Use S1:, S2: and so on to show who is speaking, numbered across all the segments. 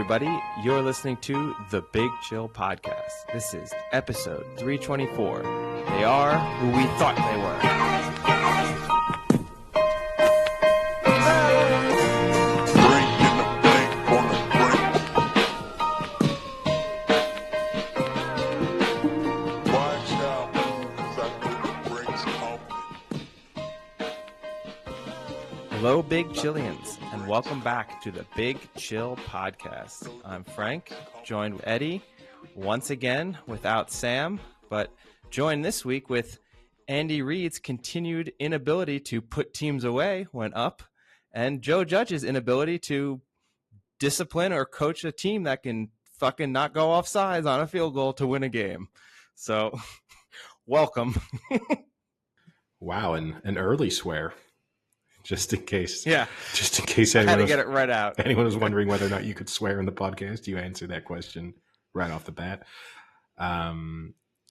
S1: everybody. You're listening to the Big Chill Podcast. This is episode 324. They are who we thought they were. Hello, Big Chillians, and welcome back to the Big Chill Podcast. I'm Frank, joined with Eddie, once again without Sam, but joined this week with Andy Reid's continued inability to put teams away when up, and Joe Judge's inability to discipline or coach a team that can fucking not go off sides on a field goal to win a game. So, welcome.
S2: Wow, an early swear. Just in case.
S1: Yeah.
S2: Just in case
S1: anyone had to get it right out.
S2: Anyone was wondering whether or not you could swear in the podcast, you answered that question right off the bat.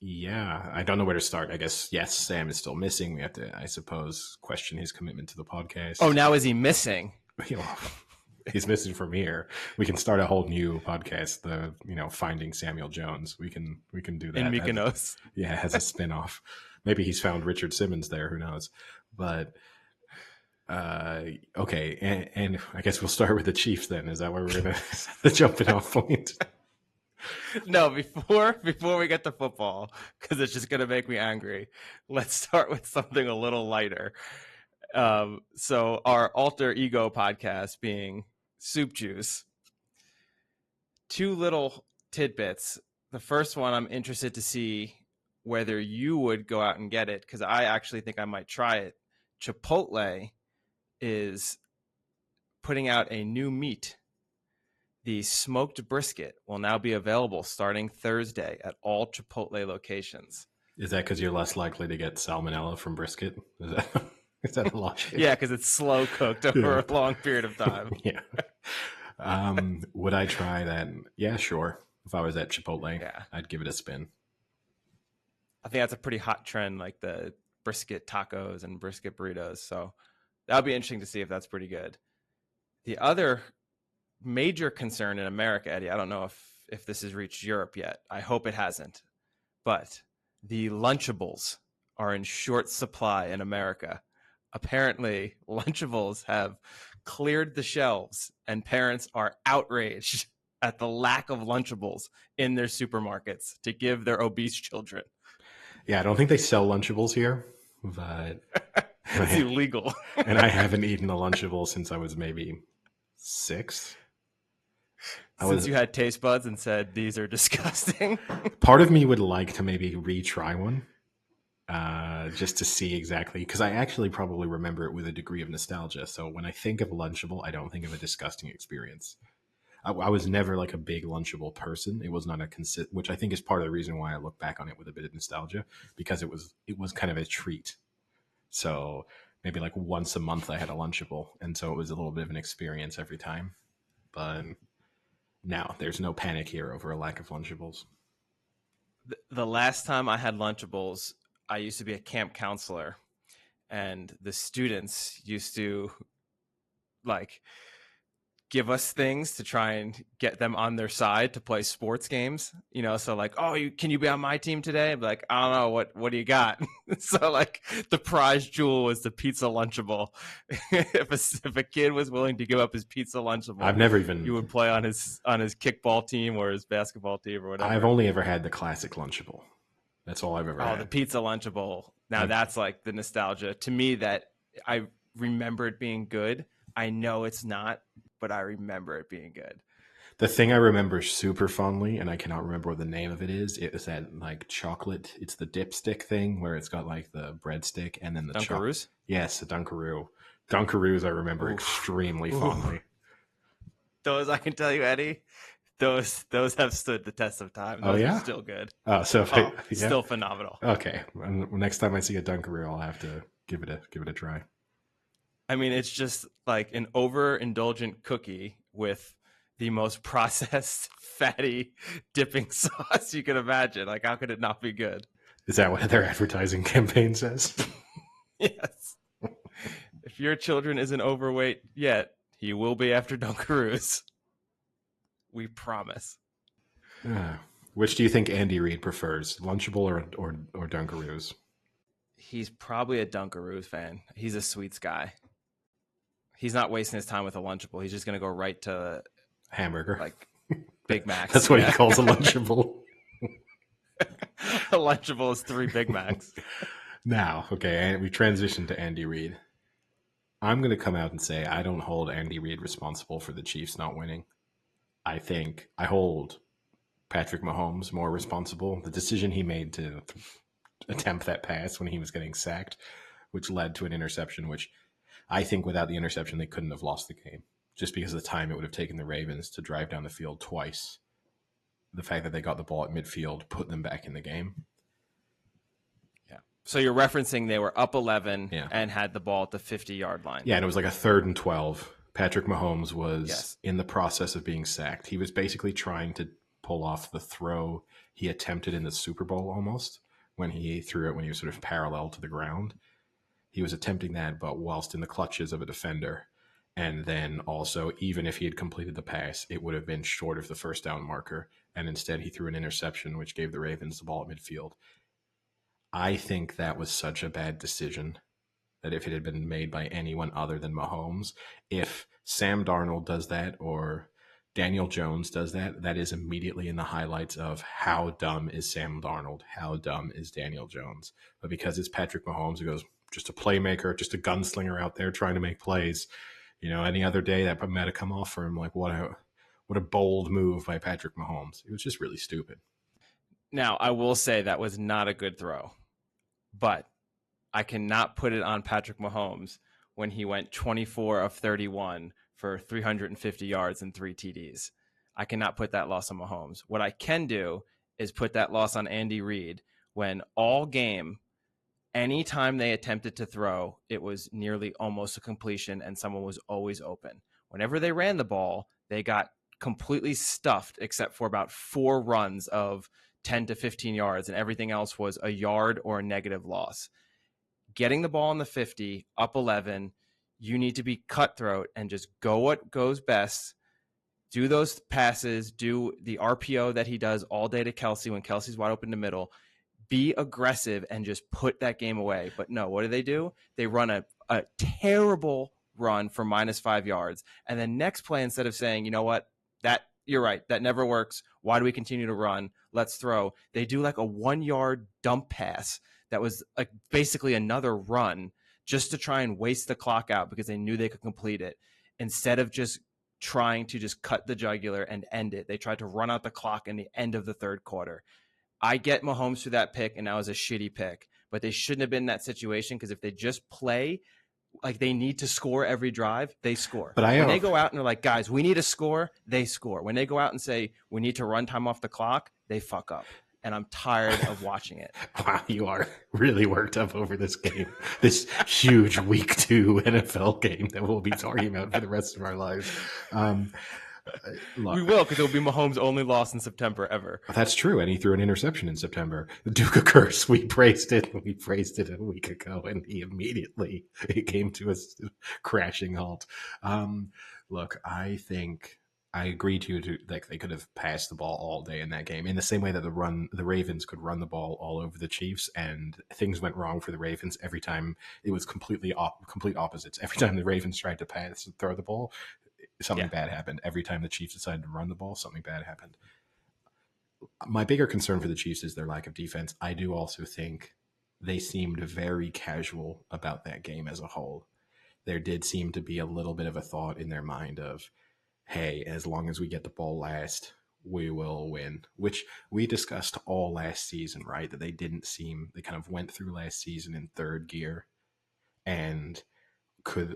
S2: Yeah, I don't know where to start. I guess, yes, Sam is still missing. We have to, I suppose, question his commitment to the podcast.
S1: Oh, now is he missing?
S2: He's missing from here. We can start a whole new podcast, Finding Samuel Jones. We can do that.
S1: In Mykonos.
S2: As a spinoff. Maybe he's found Richard Simmons there. Who knows? But okay, and I guess we'll start with the Chiefs then. Is that where we're gonna the jumping off point?
S1: No, before we get to football, because it's just gonna make me angry. Let's start with something a little lighter. So our alter ego podcast being Soup Juice. Two little tidbits. The first one, I'm interested to see whether you would go out and get it, because I actually think I might try it. Chipotle is putting out a new meat. The smoked brisket will now be available starting Thursday at all Chipotle locations.
S2: Is that because you're less likely to get salmonella from brisket? Is that a logic?
S1: Yeah, because it's slow cooked over a long period of time.
S2: Yeah. Would I try that? Yeah, sure. If I was at Chipotle, I'd give it a spin.
S1: I think that's a pretty hot trend, like the brisket tacos and brisket burritos. So that'll be interesting to see if that's pretty good. The other major concern in America, Eddie, I don't know if this has reached Europe yet. I hope it hasn't. But the Lunchables are in short supply in America. Apparently, Lunchables have cleared the shelves, and parents are outraged at the lack of Lunchables in their supermarkets to give their obese children.
S2: Yeah, I don't think they sell Lunchables here, but
S1: it's illegal.
S2: And I haven't eaten a Lunchable since I was maybe 6.
S1: Since you had taste buds and said, these are disgusting.
S2: Part of me would like to maybe retry one, just to see exactly, because I actually probably remember it with a degree of nostalgia. So when I think of Lunchable, I don't think of a disgusting experience. I was never like a big Lunchable person. It was not which I think is part of the reason why I look back on it with a bit of nostalgia, because it was kind of a treat. So maybe like once a month I had a Lunchable, and so it was a little bit of an experience every time. But now there's no panic here over a lack of Lunchables.
S1: The last time I had Lunchables, I used to be a camp counselor, and the students used to give us things to try and get them on their side to play sports games, so can you be on my team today? I'm like, I don't know, what do you got? So the prize jewel was the pizza Lunchable. if a kid was willing to give up his pizza Lunchable, you would play on his kickball team or his basketball team or whatever.
S2: I've only ever had the classic Lunchable. That's all I've ever had.
S1: Oh, the pizza Lunchable. Now that's like the nostalgia to me that I remember it being good. I know it's not, but I remember it being good.
S2: The thing I remember super fondly, and I cannot remember what the name of it is that chocolate. It's the dipstick thing where it's got the breadstick and then the
S1: Dunkaroos?
S2: Yes, the Dunkaroo. Dunkaroos I remember extremely fondly.
S1: Those, I can tell you, Eddie, those have stood the test of time. Those are still good. Still phenomenal.
S2: Okay. Next time I see a Dunkaroo, I'll have to give it a try.
S1: I mean, it's just like an overindulgent cookie with the most processed, fatty dipping sauce you can imagine. How could it not be good?
S2: Is that what their advertising campaign says?
S1: Yes. If your children isn't overweight yet, he will be after Dunkaroos. We promise.
S2: Which do you think Andy Reid prefers, Lunchable or Dunkaroos?
S1: He's probably a Dunkaroos fan. He's a sweets guy. He's not wasting his time with a Lunchable. He's just going to go right to
S2: Hamburger.
S1: like Big Macs.
S2: That's what he calls a Lunchable.
S1: A Lunchable is 3 Big Macs.
S2: Now, okay, we transitioned to Andy Reid. I'm going to come out and say I don't hold Andy Reid responsible for the Chiefs not winning. I think I hold Patrick Mahomes more responsible. The decision he made to attempt that pass when he was getting sacked, which led to an interception, which I think without the interception, they couldn't have lost the game just because of the time it would have taken the Ravens to drive down the field twice. The fact that they got the ball at midfield put them back in the game.
S1: Yeah. So you're referencing they were up 11 and had the ball at the 50-yard line.
S2: Yeah, and it was like a 3rd and 12. Patrick Mahomes was in the process of being sacked. He was basically trying to pull off the throw he attempted in the Super Bowl almost when he threw it when he was sort of parallel to the ground. He was attempting that, but whilst in the clutches of a defender. And then also, even if he had completed the pass, it would have been short of the first down marker. And instead, he threw an interception, which gave the Ravens the ball at midfield. I think that was such a bad decision that if it had been made by anyone other than Mahomes, if Sam Darnold does that or Daniel Jones does that, that is immediately in the highlights of how dumb is Sam Darnold, how dumb is Daniel Jones. But because it's Patrick Mahomes who goes, just a playmaker, just a gunslinger out there trying to make plays. You know, any other day that might have come off for him. Like, what a bold move by Patrick Mahomes. It was just really stupid.
S1: Now, I will say that was not a good throw, but I cannot put it on Patrick Mahomes when he went 24 of 31 for 350 yards and 3 TDs. I cannot put that loss on Mahomes. What I can do is put that loss on Andy Reid when all game, anytime they attempted to throw, it was nearly almost a completion and someone was always open. Whenever they ran the ball, they got completely stuffed except for about 4 runs of 10 to 15 yards, and everything else was a yard or a negative loss. Getting the ball in the 50, up 11, you need to be cutthroat and just go what goes best. Do those passes, do the RPO that he does all day to Kelsey when Kelsey's wide open in the middle. Be aggressive and just put that game away. But no, what do? They run a terrible run for -5 yards. And then next play, instead of saying, you know what, you're right, that never works. Why do we continue to run? Let's throw. They do like a 1-yard dump pass that was like basically another run just to try and waste the clock out because they knew they could complete it. Instead of just trying to just cut the jugular and end it, they tried to run out the clock in the end of the 3rd quarter. I get Mahomes through that pick, and that was a shitty pick. But they shouldn't have been in that situation because if they just play like they need to score every drive, they score. But when they go out and they're like, guys, we need to score, they score. When they go out and say, we need to run time off the clock, they fuck up. And I'm tired of watching it.
S2: Wow, you are really worked up over this game. This huge week 2 NFL game that we'll be talking about for the rest of our lives.
S1: We will, because it'll be Mahomes' only loss in September ever.
S2: That's true, and he threw an interception in September. The Duke of Curse, we praised it a week ago, and he immediately it came to a crashing halt. Look, I think I agree to like they could have passed the ball all day in that game, in the same way that the Ravens could run the ball all over the Chiefs, and things went wrong for the Ravens every time. It was complete opposites. Every time the Ravens tried to throw the ball, something bad happened. Every time the Chiefs decided to run the ball, something bad happened. My bigger concern for the Chiefs is their lack of defense. I do also think they seemed very casual about that game as a whole. There did seem to be a little bit of a thought in their mind of, hey, as long as we get the ball last, we will win, which we discussed all last season, right? That they kind of went through last season in 3rd gear, and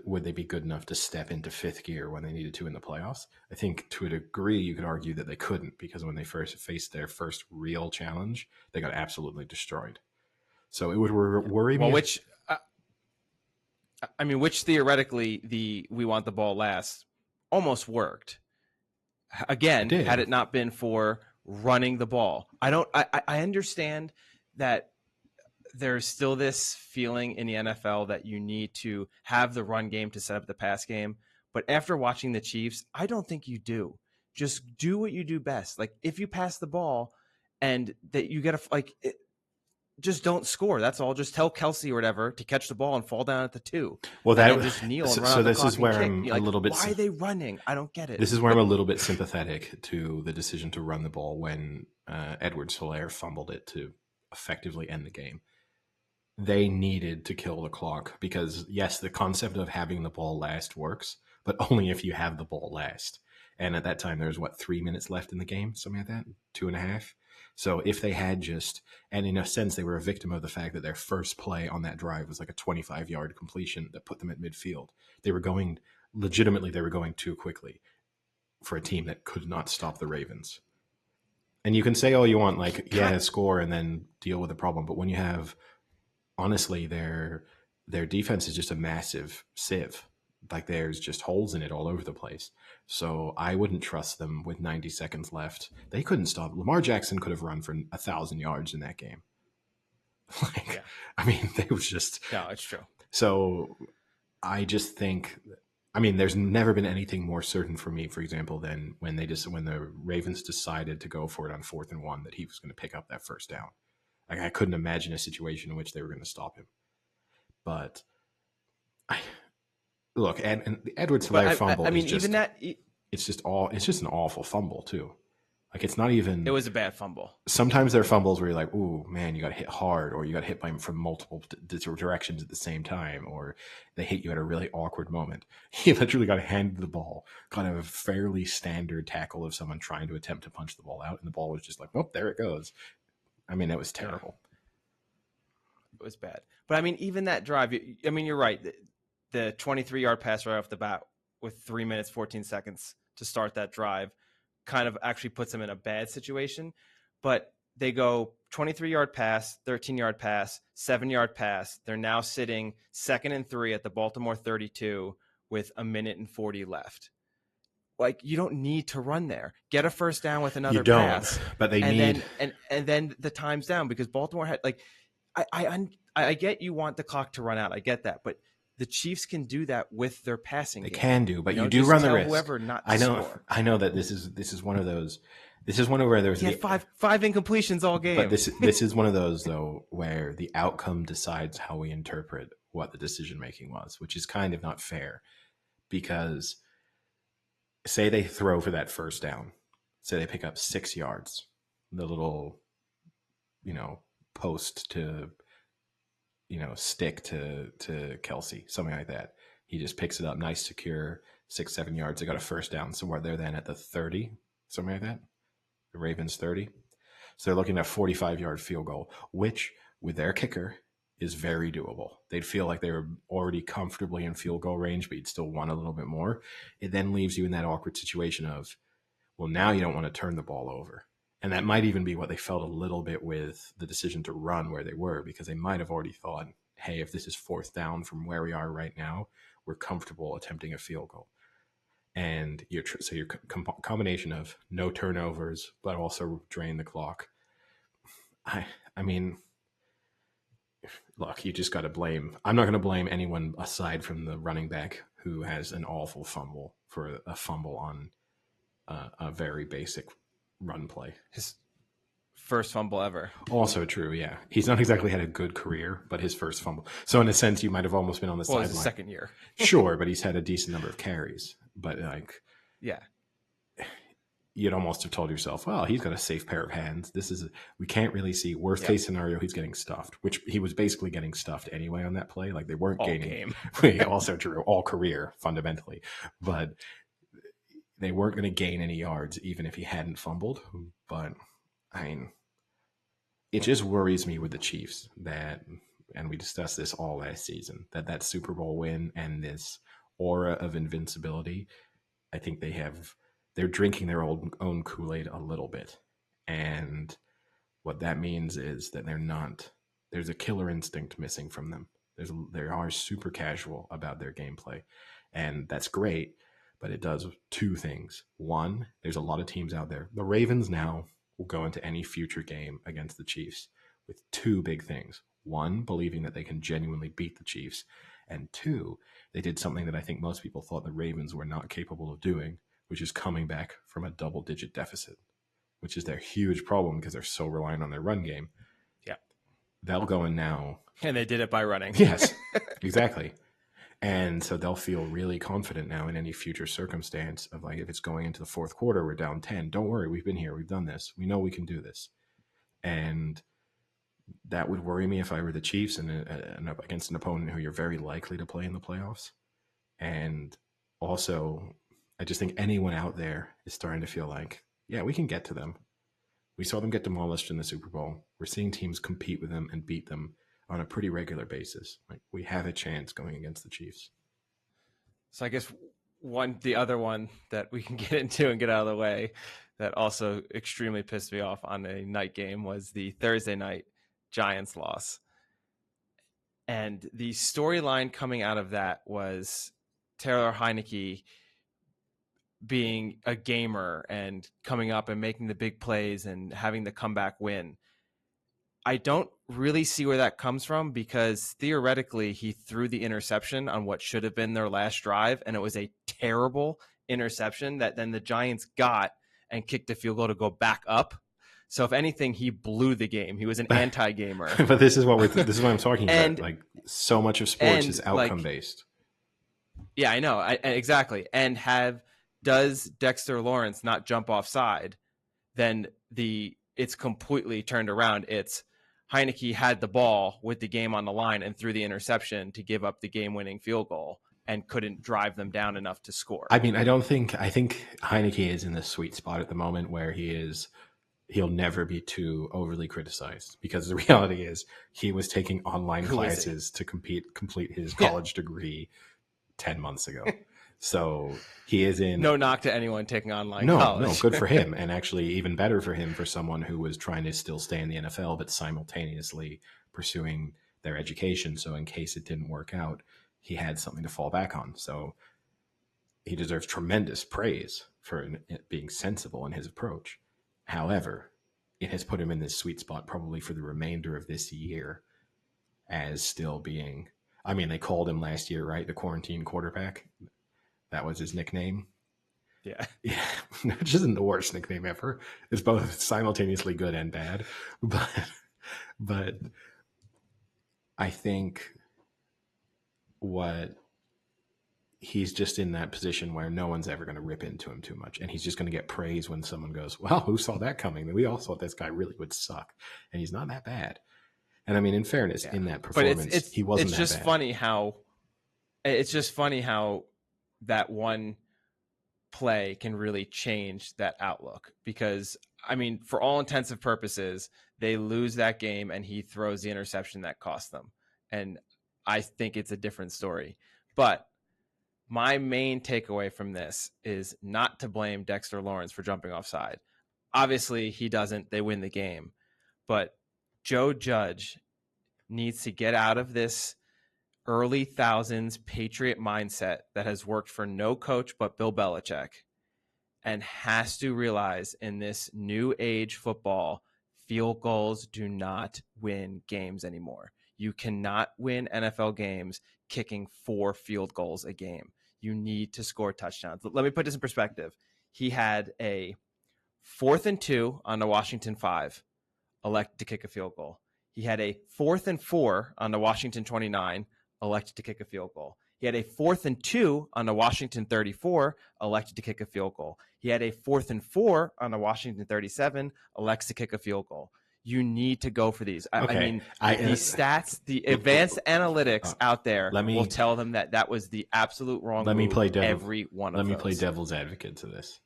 S2: would they be good enough to step into 5th gear when they needed to in the playoffs? I think to a degree you could argue that they couldn't, because when they first faced their first real challenge, they got absolutely destroyed. So it would worry me.
S1: Which theoretically we want the ball last almost worked. Again, had it not been for running the ball. I understand that there's still this feeling in the NFL that you need to have the run game to set up the pass game. But after watching the Chiefs, I don't think you do. just do what you do best. Like if you pass the ball and that you get just don't score. That's all. Just tell Kelsey or whatever to catch the ball and fall down at the 2,
S2: Well,
S1: and then just kneel and run
S2: so
S1: out the
S2: this is
S1: clock and
S2: where
S1: kick.
S2: I'm
S1: You're
S2: a
S1: like,
S2: little bit.
S1: why are they running? I don't get it.
S2: This is where I'm a little bit sympathetic to the decision to run the ball when Edwards-Helaire fumbled it to effectively end the game. They needed to kill the clock because, yes, the concept of having the ball last works, but only if you have the ball last. And at that time, there was, 3 minutes left in the game? Something like that? 2.5? So if they had just, and in a sense, they were a victim of the fact that their first play on that drive was like a 25-yard completion that put them at midfield. They were going too quickly for a team that could not stop the Ravens. And you can say all you want, like, yeah, score and then deal with the problem. But when you have, honestly, their defense is just a massive sieve. Like there's just holes in it all over the place. So I wouldn't trust them with 90 seconds left. They couldn't stop. Lamar Jackson could have run for 1,000 yards in that game. I mean, they was just.
S1: No, it's true.
S2: So I just think, there's never been anything more certain for me, for example, than when the Ravens decided to go for it on 4th and 1 that he was going to pick up that first down. Like I couldn't imagine a situation in which they were going to stop him. But look, and the Edwards-Helaire fumble. It's just an awful fumble too. Like it's not even.
S1: It was a bad fumble.
S2: Sometimes there are fumbles where you're like, "Ooh, man, you got hit hard," or you got hit by him from multiple directions at the same time, or they hit you at a really awkward moment. He literally got handed the ball, kind of a fairly standard tackle of someone trying to attempt to punch the ball out, and the ball was just like, "Oh, there it goes." That was terrible.
S1: It was bad. But even that drive, you're right. The 23-yard pass right off the bat with 3 minutes, 14 seconds to start that drive kind of actually puts them in a bad situation. But they go 23-yard pass, 13-yard pass, 7-yard pass. They're now sitting 2nd and 3 at the Baltimore 32 with 1:40 left. Like you don't need to run there. Get a first down with another pass.
S2: But they
S1: need and then the time's down because Baltimore had I get you want the clock to run out. I get that, but the Chiefs can do that with their passing game.
S2: They can do, but you do run the risk.
S1: Whoever not to score.
S2: I know that this is one of those. This is one of where there's
S1: five incompletions all game.
S2: But this is one of those though where the outcome decides how we interpret what the decision making was, which is kind of not fair because say they throw for that first down, say they pick up 6 yards, the little post to stick to Kelsey, something like that. He just picks it up, nice, secure, 6-7 yards. They got a first down somewhere there then at the 30, something like that. The Ravens 30. So they're looking at a 45-yard field goal, which with their kicker is very doable. They'd feel like they were already comfortably in field goal range, but you'd still want a little bit more. It then leaves you in that awkward situation of, well, now you don't want to turn the ball over. And that might even be what they felt a little bit with the decision to run where they were, because they might have already thought, hey, if this is 4th down from where we are right now, we're comfortable attempting a field goal. And your combination of no turnovers, but also drain the clock. Look, you just got to blame. I'm not going to blame anyone aside from the running back who has an awful fumble for a fumble on a very basic run play.
S1: His first fumble ever.
S2: Also true, yeah. He's not exactly had a good career, but his first fumble. So in a sense, you might have almost been on the sideline.
S1: His second year.
S2: Sure, but he's had a decent number of carries. But
S1: yeah,
S2: you'd almost have told yourself, well, he's got a safe pair of hands. We can't really see worst case scenario. He's getting stuffed, which he was basically getting stuffed anyway on that play. Like they weren't
S1: all
S2: gaining.
S1: Game.
S2: Also true, all career fundamentally, but they weren't going to gain any yards even if he hadn't fumbled. But it just worries me with the Chiefs that, and we discussed this all last season, that Super Bowl win and this aura of invincibility, I think they're drinking their own Kool-Aid a little bit. And what that means is that there's a killer instinct missing from them. They are super casual about their gameplay. And that's great, but it does 2 things. One, there's a lot of teams out there. The Ravens now will go into any future game against the Chiefs with 2 big things. One, believing that they can genuinely beat the Chiefs. And 2, they did something that I think most people thought the Ravens were not capable of doing, which is coming back from a double-digit deficit, which is their huge problem because they're so reliant on their run game.
S1: Yeah.
S2: They'll go in now.
S1: And they did it by running.
S2: Yes, exactly. And so they'll feel really confident now in any future circumstance of like, if it's going into the fourth quarter, we're down 10. Don't worry, we've been here. We've done this. We know we can do this. And that would worry me if I were the Chiefs and against an opponent who you're very likely to play in the playoffs. And also, I just think anyone out there is starting to feel like, yeah, we can get to them. We saw them get demolished in the Super Bowl. We're seeing teams compete with them and beat them on a pretty regular basis. Like, we have a chance going against the Chiefs.
S1: So I guess the other one that we can get into and get out of the way that also extremely pissed me off on a night game was the Thursday night Giants loss. And the storyline coming out of that was Taylor Heineke being a gamer and coming up and making the big plays and having the comeback win. I don't really see where that comes from because theoretically he threw the interception on what should have been their last drive, and it was a terrible interception that then the Giants got and kicked a field goal to go back up. So if anything, he blew the game. He was an anti-gamer.
S2: But this is what I'm talking about. Like, so much of sports is outcome based.
S1: Yeah, I know. Exactly. And does Dexter Lawrence not jump offside, then it's completely turned around. It's Heineke had the ball with the game on the line and threw the interception to give up the game-winning field goal and couldn't drive them down enough to score.
S2: I mean, I think Heineke is in the sweet spot at the moment where he'll never be too overly criticized, because the reality is he was taking online classes to complete his college degree 10 months ago. So he is in.
S1: No knock to anyone taking online college.
S2: No, good for him. And actually even better for him, for someone who was trying to still stay in the NFL, but simultaneously pursuing their education. So in case it didn't work out, he had something to fall back on. So he deserves tremendous praise for being sensible in his approach. However, it has put him in this sweet spot probably for the remainder of this year as still being, I mean, they called him last year, right? The quarantine quarterback. That was his nickname.
S1: Yeah.
S2: Which isn't the worst nickname ever. It's both simultaneously good and bad. But I think he's just in that position where no one's ever going to rip into him too much. And he's just going to get praise when someone goes, well, who saw that coming? We all thought this guy really would suck. And he's not that bad. And I mean, in fairness, in that performance, he wasn't that bad.
S1: It's just funny how that one play can really change that outlook, because I mean, for all intents and purposes, they lose that game and he throws the interception that cost them. And I think it's a different story. But my main takeaway from this is not to blame Dexter Lawrence for jumping offside. Obviously, he doesn't. They win the game. But Joe Judge needs to get out of this early thousands Patriot mindset that has worked for no coach but Bill Belichick, and has to realize in this new age football, field goals do not win games anymore. You cannot win NFL games kicking 4 field goals a game. You need to score touchdowns. Let me put this in perspective. He had a 4th and 2 on the Washington 5, elected to kick a field goal. He had a 4th and 4 on the Washington 29, elected to kick a field goal. He had a 4th and 2 on the Washington 34, elected to kick a field goal. He had a 4th and 4 on the Washington 37, elects to kick a field goal. You need to go for these. I mean, these stats, the advanced analytics out there will tell them that was the absolute wrong move every one of those.
S2: Let me play devil's advocate to this,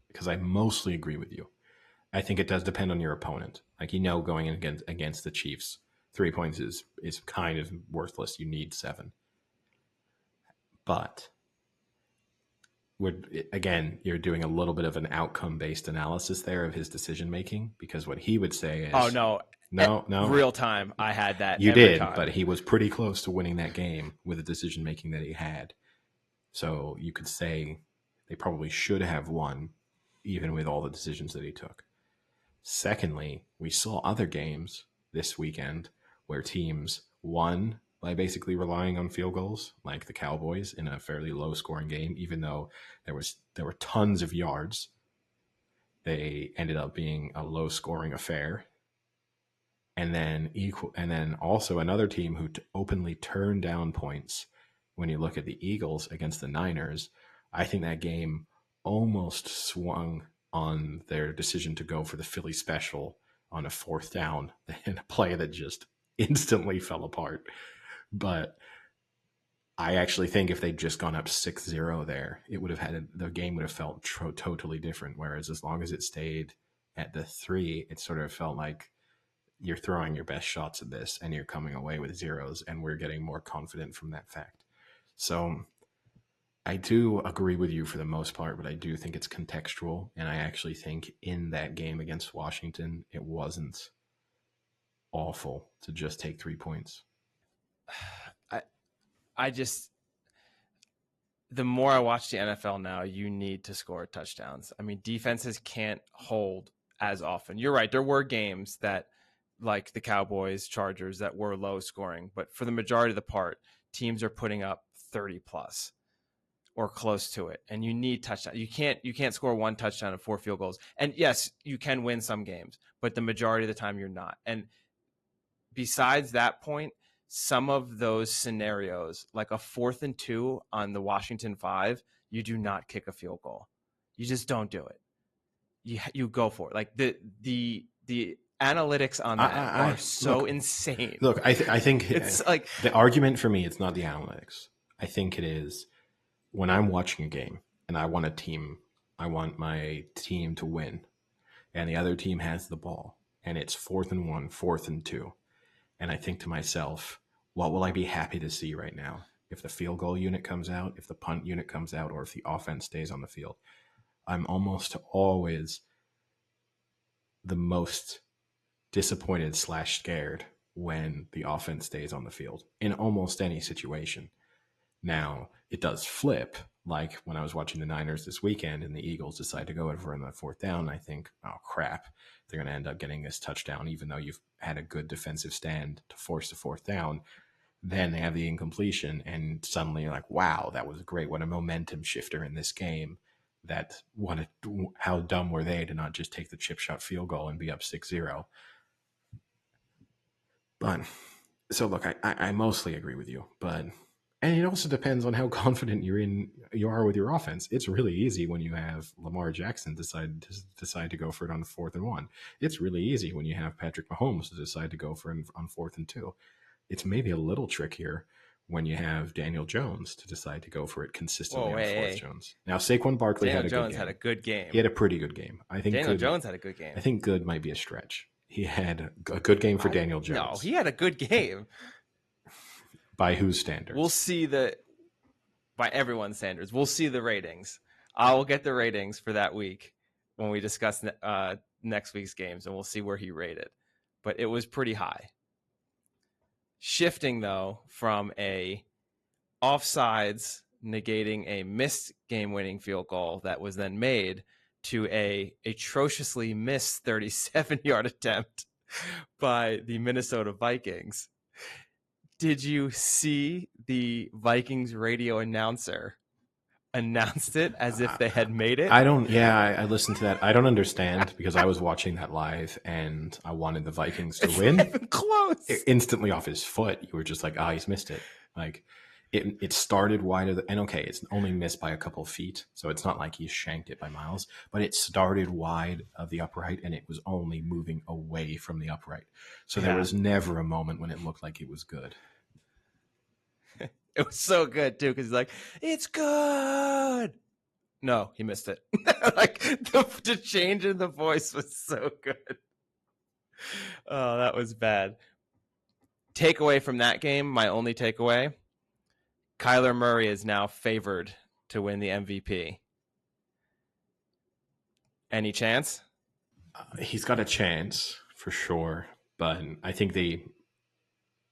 S2: because I mostly agree with you. I think it does depend on your opponent. Like, going against the Chiefs, 3 points is kind of worthless. You need 7. But you're doing a little bit of an outcome-based analysis there of his decision-making, because what he would say is...
S1: Oh, no. Real time, I had that.
S2: You did, but he was pretty close to winning that game with the decision-making that he had. So you could say they probably should have won, even with all the decisions that he took. Secondly, we saw other games this weekend where teams won by basically relying on field goals like the Cowboys in a fairly low scoring game, even though there were tons of yards. They ended up being a low scoring affair. And then also another team who openly turned down points. When you look at the Eagles against the Niners, I think that game almost swung on their decision to go for the Philly special on a fourth down in a play that just instantly fell apart. But I actually think if they'd just gone up 6-0 there, it would have the game would have felt totally different. Whereas as long as it stayed at the 3, it sort of felt like you're throwing your best shots at this and you're coming away with zeros, and we're getting more confident from that fact. So I do agree with you for the most part, but I do think it's contextual. And I actually think in that game against Washington, it wasn't awful to just take 3 points.
S1: I just, the more I watch the NFL now, you need to score touchdowns. I mean, defenses can't hold as often. You're right. There were games that, like the Cowboys, Chargers, that were low scoring, but for the majority of the part, teams are putting up 30 plus or close to it, and you need touchdown. You can't score one touchdown and 4 field goals. And yes, you can win some games, but the majority of the time you're not. And besides that point, some of those scenarios, like a 4th and 2 on the Washington 5, you do not kick a field goal. You just don't do it. You go for it. Like the analytics on that are so insane.
S2: Look, I think
S1: it's like
S2: the argument for me, it's not the analytics. I think it is when I'm watching a game and I want my team to win, and the other team has the ball, and it's 4th and 1, 4th and 2, and I think to myself, what will I be happy to see right now? If the field goal unit comes out, if the punt unit comes out, or if the offense stays on the field. I'm almost always the most disappointed / scared when the offense stays on the field in almost any situation. Now, it does flip, like when I was watching the Niners this weekend and the Eagles decide to go over on the 4th down. I think, oh crap, they're going to end up getting this touchdown, even though you've had a good defensive stand to force the 4th down. Then they have the incompletion, and suddenly you're like, wow, that was great. What a momentum shifter in this game. How dumb were they to not just take the chip shot field goal and be up 6-0? But so look, I mostly agree with you, and it also depends on how confident you are with your offense. It's really easy when you have Lamar Jackson decide to go for it on 4th and 1. It's really easy when you have Patrick Mahomes to decide to go for it on 4th and 2. It's maybe a little trickier when you have Daniel Jones to decide to go for it consistently on 4th Jones. Now, Saquon Barkley had a good game. He had a pretty good game. I think
S1: Daniel Jones had a good game.
S2: I think good might be a stretch. He had a good game for Daniel Jones.
S1: No, he had a good game.
S2: By whose standards?
S1: We'll see by everyone's standards. We'll see the ratings. I will get the ratings for that week when we discuss next week's games, and we'll see where he rated. But it was pretty high. Shifting, though, from a offsides negating a missed game-winning field goal that was then made to a atrociously missed 37-yard attempt by the Minnesota Vikings. Did you see the Vikings radio announcer announced it as if they had made it?
S2: I listened to that. I don't understand because I was watching that live and I wanted the Vikings to win.
S1: Not even close.
S2: Instantly off his foot, you were just like, he's missed it. Like it started wider, and okay, it's only missed by a couple of feet, so it's not like he shanked it by miles, but it started wide of the upright and it was only moving away from the upright. So there was never a moment when it looked like it was good.
S1: It was so good too, because he's like, "It's good." No, he missed it. Like the change in the voice was so good. Oh, that was bad. Takeaway from that game, my only takeaway: Kyler Murray is now favored to win the MVP. Any chance?
S2: He's got a chance for sure, but I think the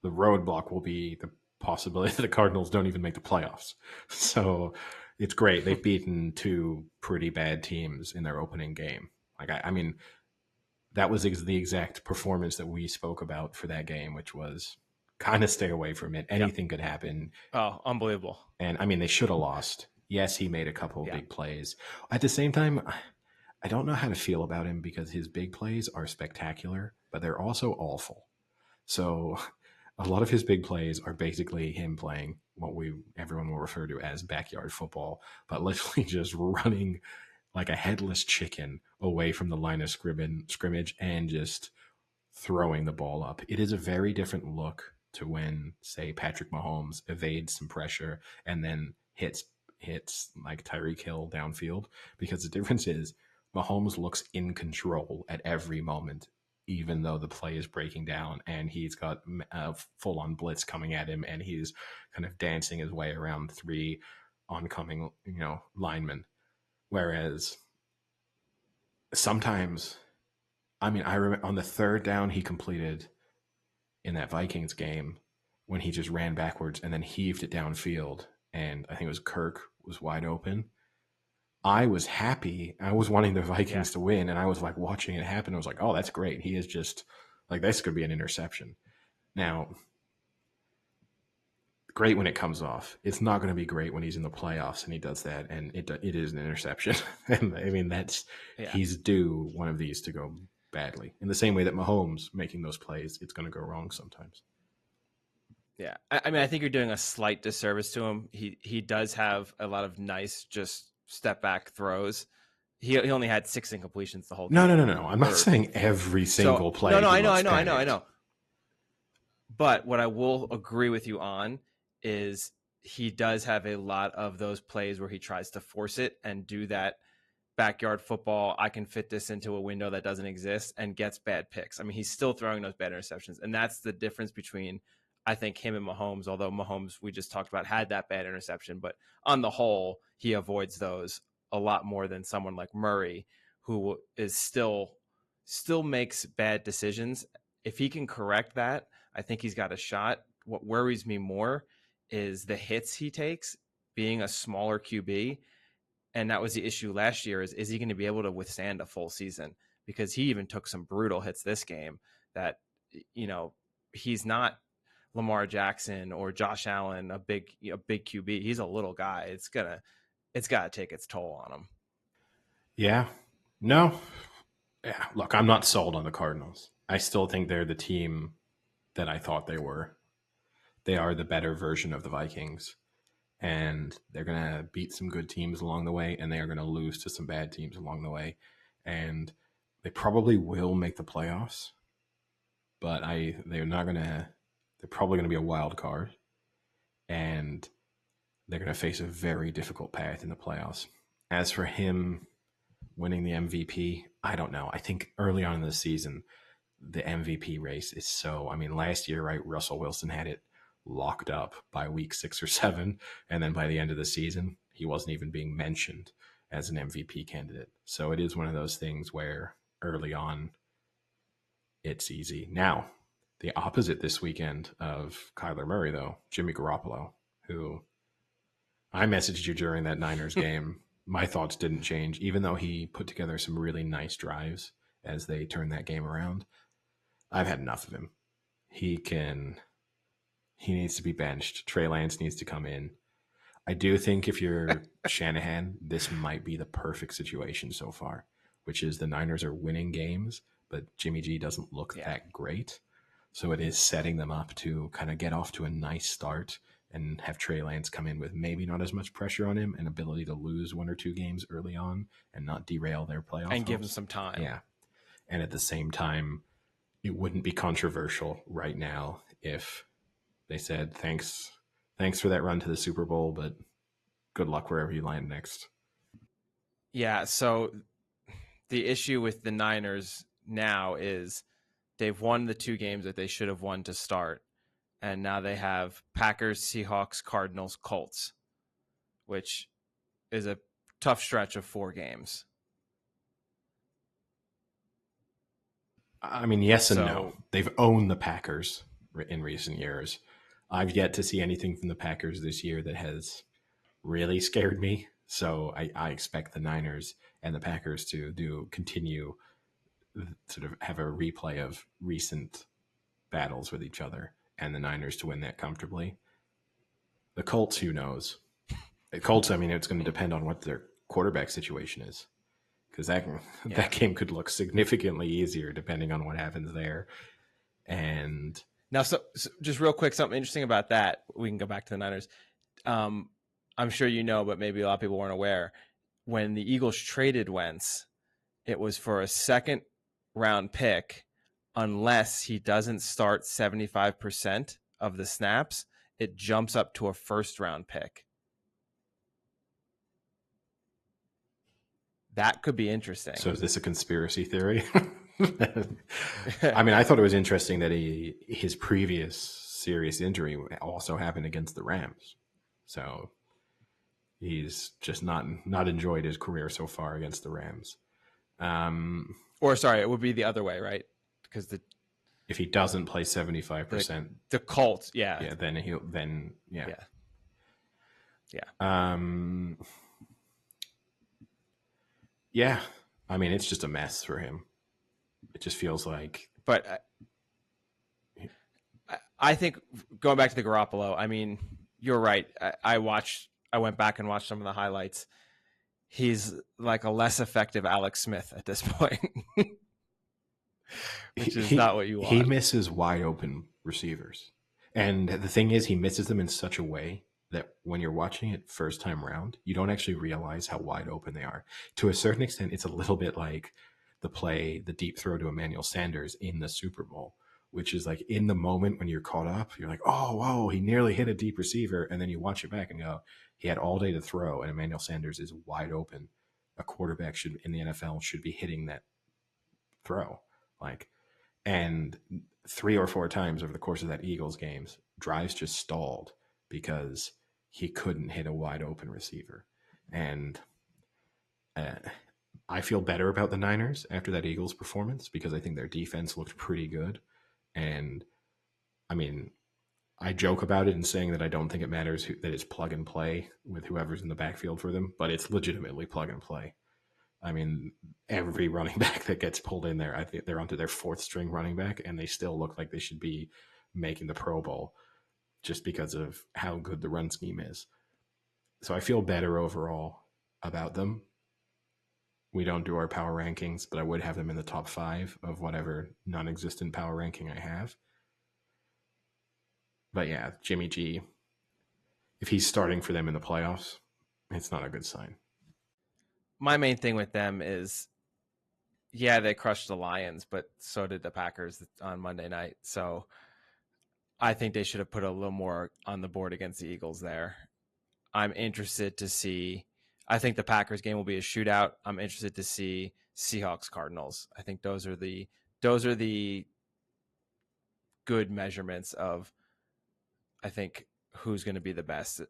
S2: roadblock will be the possibility that the Cardinals don't even make the playoffs. So it's great. They've beaten 2 pretty bad teams in their opening game. Like, I mean, that was the exact performance that we spoke about for that game, which was kind of stay away from it.
S1: Yep.
S2: Anything could happen.
S1: Oh, unbelievable.
S2: And I mean, they should have lost. Yes, he made a couple of
S1: Yeah.
S2: big plays. At the same time, I don't know how to feel about him because his big plays are spectacular, but they're also awful. So a lot of his big plays are basically him playing what we everyone will refer to as backyard football, but literally just running like a headless chicken away from the line of scrimmage and just throwing the ball up. It is a very different look to when, say, Patrick Mahomes evades some pressure and then hits like Tyreek Hill downfield. Because the difference is Mahomes looks in control at every moment, even though the play is breaking down and he's got a full on blitz coming at him and he's kind of dancing his way around three oncoming, linemen. Whereas sometimes, I mean, I remember on the third down he completed in that Vikings game when he just ran backwards and then heaved it downfield. And I think it was Kirk was wide open. I was happy. I was wanting the
S1: Yeah.
S2: Vikings to win, and I was like watching it happen. I was like, oh, that's great. He is just like, this could be an interception. Now, great when it comes off. It's not going to be great when he's in the playoffs and he does that, and it is an interception. And I mean,
S1: Yeah.
S2: he's due one of these to go badly. In the same way that Mahomes making those plays, it's going to go wrong sometimes.
S1: Yeah. I mean, I think you're doing a slight disservice to him. He does have a lot of nice just step back throws. He only had 6 incompletions the whole
S2: No,
S1: game.
S2: no, no, no. I'm not saying every
S1: So
S2: single
S1: no,
S2: play
S1: no,
S2: he
S1: I know,
S2: looks
S1: I know, I know, I
S2: panicked.
S1: know. But what I will agree with you on is he does have a lot of those plays where he tries to force it and do that backyard football. I can fit this into a window that doesn't exist and gets bad picks. I mean, he's still throwing those bad interceptions. And that's the difference between, I think, him and Mahomes, although Mahomes, we just talked about, had that bad interception. But on the whole, he avoids those a lot more than someone like Murray, who is still makes bad decisions. If he can correct that, I think he's got a shot. What worries me more is the hits he takes being a smaller QB. And that was the issue last year is he going to be able to withstand a full season? Because he even took some brutal hits this game that, he's not Lamar Jackson or Josh Allen, a big QB. He's a little guy. It's got to take its toll on him.
S2: Yeah. No. Yeah. Look, I'm not sold on the Cardinals. I still think they're the team that I thought they were. They are the better version of the Vikings. And they're going to beat some good teams along the way, and they are going to lose to some bad teams along the way. And they probably will make the playoffs, but they're not going to, they're probably going to be a wild card. And they're going to face a very difficult path in the playoffs. As for him winning the MVP, I don't know. I think early on in the season, the MVP race is so. I mean, last year, right, Russell Wilson had it locked up by week 6 or 7. And then by the end of the season, he wasn't even being mentioned as an MVP candidate. So it is one of those things where early on, it's easy. Now, the opposite this weekend of Kyler Murray, though, Jimmy Garoppolo, who I messaged you during that Niners game. My thoughts didn't change, even though he put together some really nice drives as they turned that game around. I've had enough of him. He needs to be benched. Trey Lance needs to come in. I do think if you're Shanahan, this might be the perfect situation so far, which is the Niners are winning games, but Jimmy G doesn't look that great. So it is setting them up to kind of get off to a nice start and have Trey Lance come in with maybe not as much pressure on him and ability to lose 1 or 2 games early on and not derail their playoff
S1: And give him
S2: hopes.
S1: some time.
S2: Yeah. And at the same time, it wouldn't be controversial right now if they said thanks for that run to the Super Bowl, but good luck wherever you land next.
S1: Yeah. So the issue with the Niners now is they've won the 2 games that they should have won to start. And now they have Packers, Seahawks, Cardinals, Colts, which is a tough stretch of 4 games.
S2: I mean, yes and no.
S1: So,
S2: They've owned the Packers in recent years. I've yet to see anything from the Packers this year that has really scared me. So I expect the Niners and the Packers to continue sort of have a replay of recent battles with each other. and the Niners to win that comfortably. The Colts, who knows? The Colts, I mean, it's going to depend on what their quarterback situation is, because that game could look significantly easier depending on what happens there. And
S1: now, so just real quick, something interesting about that. We can go back to the Niners. I'm sure you know, but maybe a lot of people weren't aware. When the Eagles traded Wentz, it was for a second round pick, unless he doesn't start 75% of the snaps, it jumps up to a first round pick. That could be interesting.
S2: So is this a conspiracy theory? I mean, I thought it was interesting that his previous serious injury also happened against the Rams. So he's just not enjoyed his career so far against the Rams.
S1: Or sorry, it would be the other way, right? Because
S2: if he doesn't play 75%,
S1: the Colts, yeah,
S2: yeah. Yeah, I mean, it's just a mess for him. It just feels like.
S1: But I think going back to the Garoppolo, I mean, you're right. I went back and watched some of the highlights. He's like a less effective Alex Smith at this point, which is not what you want.
S2: He misses wide open receivers. And the thing is, he misses them in such a way that when you're watching it first time around, you don't actually realize how wide open they are. To a certain extent, it's a little bit like the deep throw to Emmanuel Sanders in the Super Bowl, which is like in the moment when you're caught up, you're like, oh, whoa, he nearly hit a deep receiver. And then you watch it back and go, he had all day to throw, and Emmanuel Sanders is wide open. A quarterback in the NFL should be hitting that throw. And 3 or 4 times over the course of that Eagles games, drives just stalled because he couldn't hit a wide open receiver. And I feel better about the Niners after that Eagles performance because I think their defense looked pretty good. And I mean, I joke about it in saying that I don't think it matters that it's plug and play with whoever's in the backfield for them, but it's legitimately plug and play. I mean, every running back that gets pulled in there, I think they're onto their 4th string running back, and they still look like they should be making the Pro Bowl just because of how good the run scheme is. So I feel better overall about them. We don't do our power rankings, but I would have them in the top 5 of whatever non-existent power ranking I have. But yeah, Jimmy G, if he's starting for them in the playoffs, it's not a good sign.
S1: My main thing with them is, yeah, they crushed the Lions, but so did the Packers on Monday night. So I think they should have put a little more on the board against the Eagles there. I'm interested to see. I think the Packers game will be a shootout. I'm interested to see Seahawks Cardinals. I think those are the good measurements of, I think, who's going to be the best.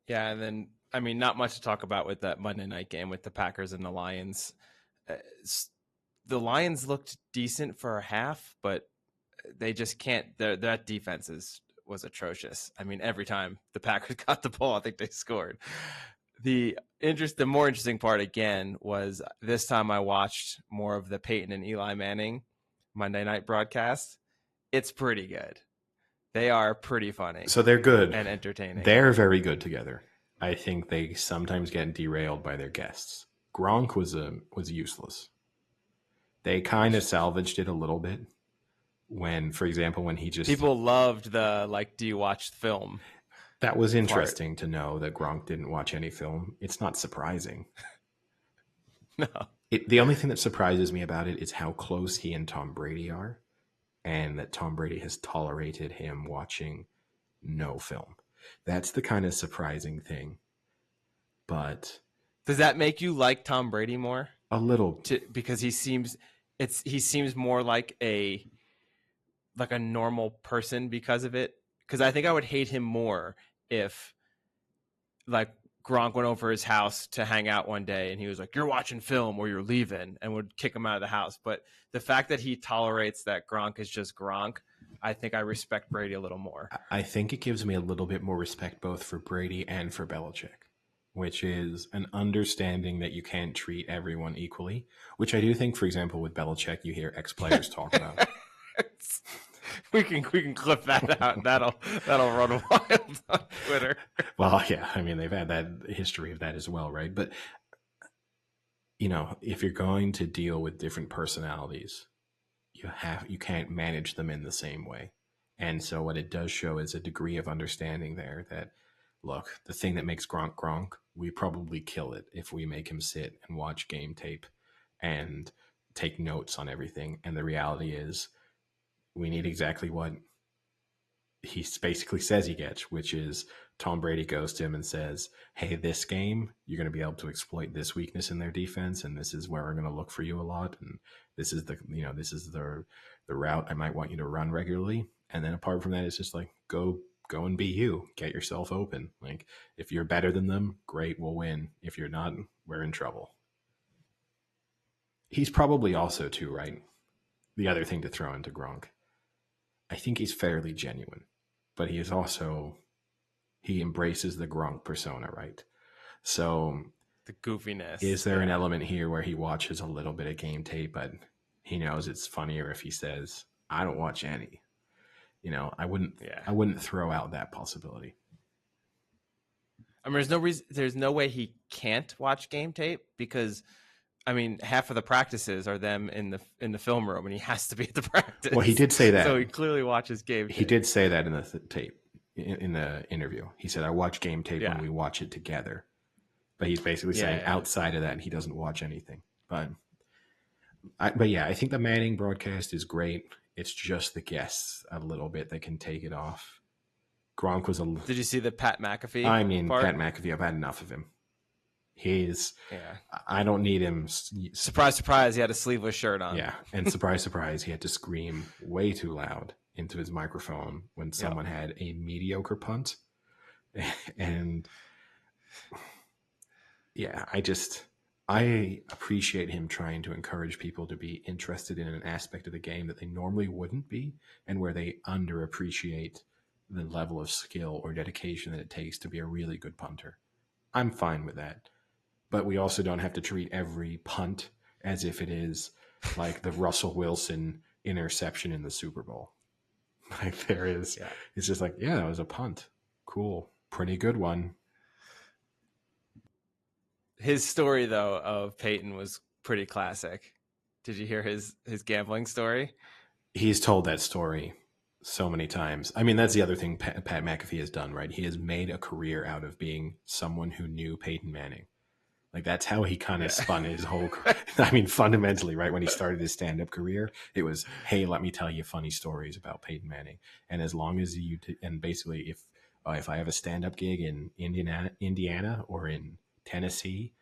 S1: Yeah, and then I mean, not much to talk about with that Monday night game with the Packers and the Lions. The Lions looked decent for a half, but they just can't. That defense was atrocious. I mean, every time the Packers got the ball, I think they scored. The more interesting part again was this time I watched more of the Peyton and Eli Manning Monday night broadcast. It's pretty good. They are pretty funny.
S2: So they're good
S1: and entertaining.
S2: They're very good together. I think they sometimes get derailed by their guests. Gronk was useless. They kind of salvaged it a little bit when, for example, when he just...
S1: People loved the, do you watch film?
S2: That was interesting to know that Gronk didn't watch any film. It's not surprising.
S1: No.
S2: The only thing that surprises me about it is how close he and Tom Brady are, and that Tom Brady has tolerated him watching no film. That's the kind of surprising thing. But
S1: does that make you like Tom Brady more?
S2: A little,
S1: because he seems more like a normal person because of it. Because I think I would hate him more if Gronk went over his house to hang out one day and he was like, "You're watching film or you're leaving," and would kick him out of the house. But the fact that he tolerates that Gronk is just Gronk, I think I respect Brady a little more.
S2: I think it gives me a little bit more respect both for Brady and for Belichick, which is an understanding that you can't treat everyone equally, which I do think, for example, with Belichick, you hear ex-players talk about.
S1: We can clip that out. That'll run wild on Twitter.
S2: Well, yeah, I mean they've had that history of that as well, right? But if you're going to deal with different personalities, you can't manage them in the same way. And so what it does show is a degree of understanding there that look, the thing that makes Gronk, we probably kill it if we make him sit and watch game tape and take notes on everything. And the reality is we need exactly what he basically says he gets, which is Tom Brady goes to him and says, "Hey, this game, you're going to be able to exploit this weakness in their defense, and this is where we're going to look for you a lot, and this is the route I might want you to run regularly." And then apart from that, it's just like go and be you, get yourself open. Like if you're better than them, great, we'll win. If you're not, we're in trouble. He's probably also too, right? The other thing to throw into Gronk, I think he's fairly genuine, but he is also he embraces the Gronk persona, right? So
S1: The goofiness.
S2: is there an element here where he watches a little bit of game tape, but he knows it's funnier if he says, "I don't watch any." I wouldn't throw out that possibility.
S1: I mean, there's no way he can't watch game tape because, I mean, half of the practices are them in the film room, and he has to be at the practice.
S2: Well, he did say that.
S1: So he clearly watches game tape.
S2: He did say that in the tape, in the interview. He said, "I watch game tape when we watch it together." But he's basically saying outside of that, he doesn't watch anything. But I think the Manning broadcast is great. It's just the guests a little bit that can take it off. Gronk was
S1: Did you see the Pat McAfee?
S2: I mean,
S1: part?
S2: Pat McAfee, I've had enough of him. I don't need him.
S1: Surprise, surprise, he had a sleeveless shirt on.
S2: Yeah, and surprise, surprise, he had to scream way too loud into his microphone when someone had a mediocre punt. And yeah, I appreciate him trying to encourage people to be interested in an aspect of the game that they normally wouldn't be, and where they underappreciate the level of skill or dedication that it takes to be a really good punter. I'm fine with that. But we also don't have to treat every punt as if it is like the Russell Wilson interception in the Super Bowl. Like there is, it's just like, that was a punt. Cool. Pretty good one.
S1: His story, though, of Peyton was pretty classic. Did you hear his gambling story?
S2: He's told that story so many times. I mean, that's the other thing Pat McAfee has done, right? He has made a career out of being someone who knew Peyton Manning. Like that's how he kind of spun his whole. I mean, fundamentally, right when he started his stand-up career, it was, "Hey, let me tell you funny stories about Peyton Manning." And as long as and basically, if I have a stand-up gig in Indiana, or in Tennessee,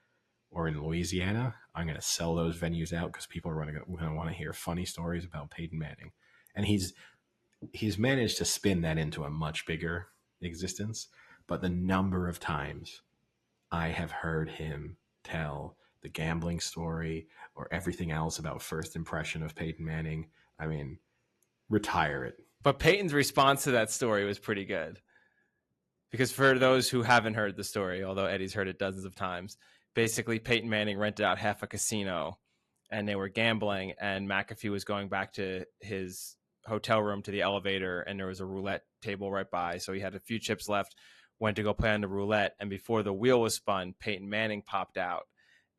S2: or in Louisiana, I'm going to sell those venues out because people are going to want to hear funny stories about Peyton Manning. And he's managed to spin that into a much bigger existence. But the number of times I have heard him tell the gambling story or everything else about first impression of Peyton Manning, I mean, retire it.
S1: But Peyton's response to that story was pretty good. Because for those who haven't heard the story, although Eddie's heard it dozens of times, basically Peyton Manning rented out half a casino and they were gambling, and McAfee was going back to his hotel room to the elevator, and there was a roulette table right by. So he had a few chips left, went to go play on the roulette, and before the wheel was spun, Peyton Manning popped out.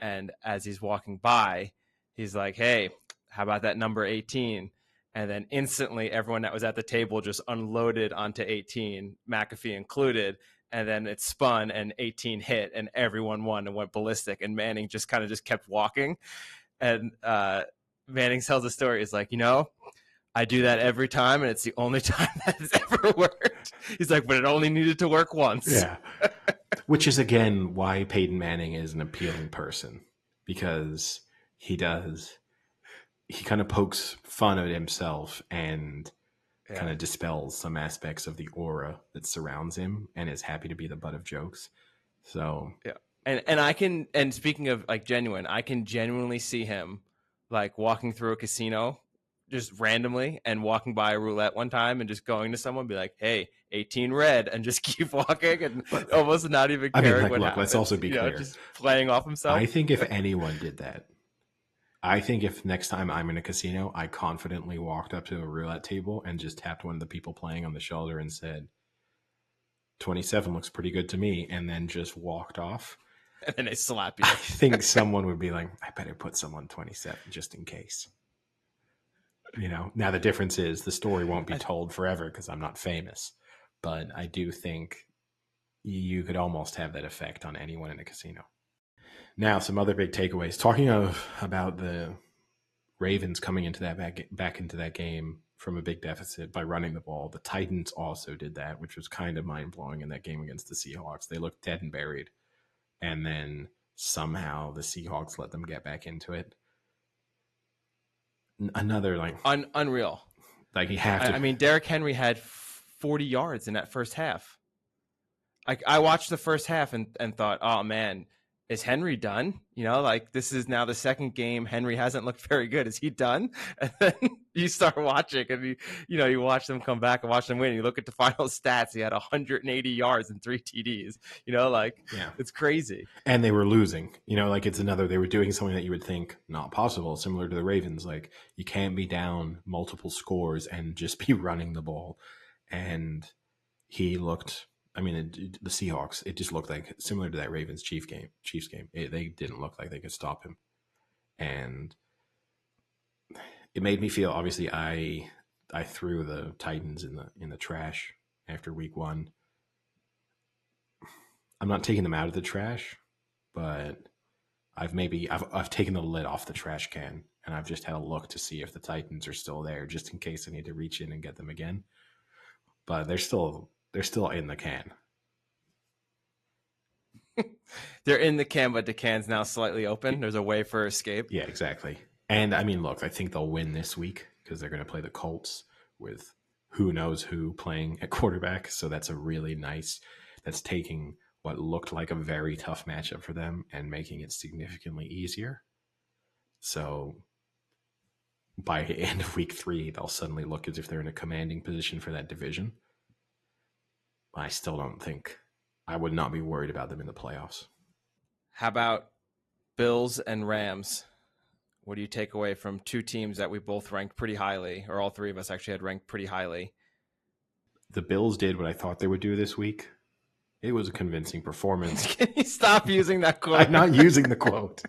S1: And as he's walking by, he's like, "Hey, how about that number 18?" And then instantly everyone that was at the table just unloaded onto 18, McAfee included. And then it spun and 18 hit and everyone won and went ballistic. And Manning just kept walking. And Manning tells the story. He's like, I do that every time, and it's the only time that has ever worked. He's like, but it only needed to work once.
S2: Yeah. Which is, again, why Peyton Manning is an appealing person. Because he kind of pokes fun at himself and kind of dispels some aspects of the aura that surrounds him and is happy to be the butt of jokes. So,
S1: and speaking of like genuine, I can genuinely see him like walking through a casino just randomly and walking by a roulette one time and just going to someone, be like, "Hey, 18 red," and just keep walking and almost not even caring what happens.
S2: Let's also be clear.
S1: Just playing off himself.
S2: I think if anyone did that, I think if next time I'm in a casino, I confidently walked up to a roulette table and just tapped one of the people playing on the shoulder and said, 27 looks pretty good to me, and then just walked off,
S1: And then they slap
S2: I
S1: you.
S2: think someone would be like, I better put someone 27 just in case. Now the difference is the story won't be told forever because I'm not famous. But I do think you could almost have that effect on anyone in a casino. Now, some other big takeaways. Talking about the Ravens coming into that back into that game from a big deficit by running the ball. The Titans also did that, which was kind of mind blowing in that game against the Seahawks. They looked dead and buried, and then somehow the Seahawks let them get back into it. Another
S1: Unreal.
S2: Like you have to.
S1: I mean, Derrick Henry had 40 yards in that first half. I watched the first half and thought, oh man, is Henry done? This is now the second game. Henry hasn't looked very good. Is he done? And then you start watching and you watch them come back and watch them win. You look at the final stats. He had 180 yards and 3 TDs. It's crazy.
S2: And they were losing. They were doing something that you would think not possible, similar to the Ravens. Like, you can't be down multiple scores and just be running the ball. And he looked. I mean, the Seahawks, it just looked like similar to that Ravens Chiefs game. They didn't look like they could stop him. And it made me feel, obviously, I threw the Titans in the trash after week 1. I'm not taking them out of the trash, but I've taken the lid off the trash can, and I've just had a look to see if the Titans are still there, just in case I need to reach in and get them again. But they're still in the can.
S1: They're in the can, but the can's now slightly open. There's a way for escape.
S2: Yeah, exactly. And I mean, look, I think they'll win this week because they're going to play the Colts with who knows who playing at quarterback. So that's that's taking what looked like a very tough matchup for them and making it significantly easier. So by the end of week 3, they'll suddenly look as if they're in a commanding position for that division. I still don't think I would not be worried about them in the playoffs.
S1: How about Bills and Rams? What do you take away from 2 teams that we both ranked pretty highly, or all 3 of us actually had ranked pretty highly?
S2: The Bills did what I thought they would do this week. It was a convincing performance.
S1: Can you stop using that quote?
S2: I'm not using the quote.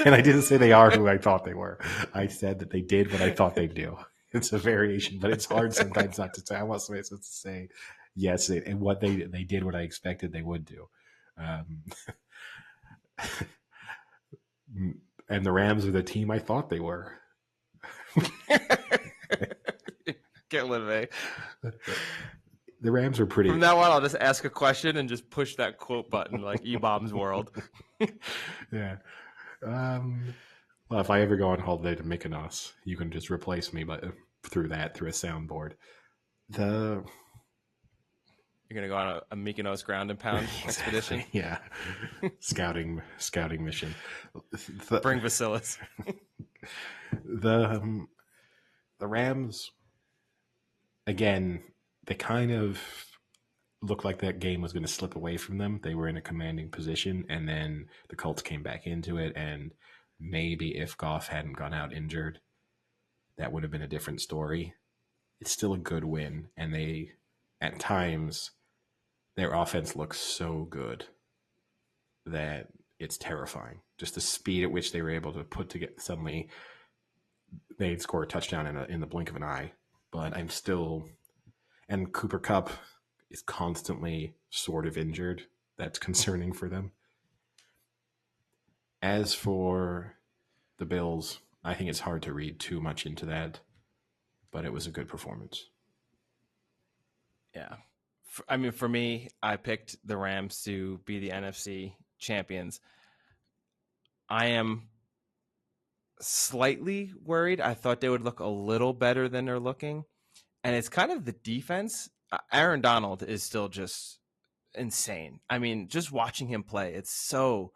S2: And I didn't say they are who I thought they were. I said that they did what I thought they'd do. It's a variation, but it's hard sometimes not to say. I want somebody to say, yes, and what they did what I expected they would do. And the Rams are the team I thought they were.
S1: Get rid of me.
S2: The Rams are pretty.
S1: From now on, I'll just ask a question and just push that quote button like E-Bomb's World.
S2: Yeah. Well, if I ever go on holiday to Mykonos, you can just replace me through a soundboard. You're
S1: gonna go on a Mykonos ground and pound expedition.
S2: Yeah, scouting mission.
S1: Bring Vasilis.
S2: The Rams, again, they kind of looked like that game was going to slip away from them. They were in a commanding position, and then the Colts came back into it. And maybe if Goff hadn't gone out injured, that would have been a different story. It's still a good win, and at times, their offense looks so good that it's terrifying. Just the speed at which they were able to put together. Suddenly, they'd score a touchdown in the blink of an eye. But I'm still, and Cooper Kupp is constantly sort of injured. That's concerning for them. As for the Bills, I think it's hard to read too much into that, but it was a good performance.
S1: Yeah. I mean, for me, I picked the Rams to be the NFC champions. I am slightly worried. I thought they would look a little better than they're looking. And it's kind of the defense. Aaron Donald is still just insane. I mean, just watching him play, it's so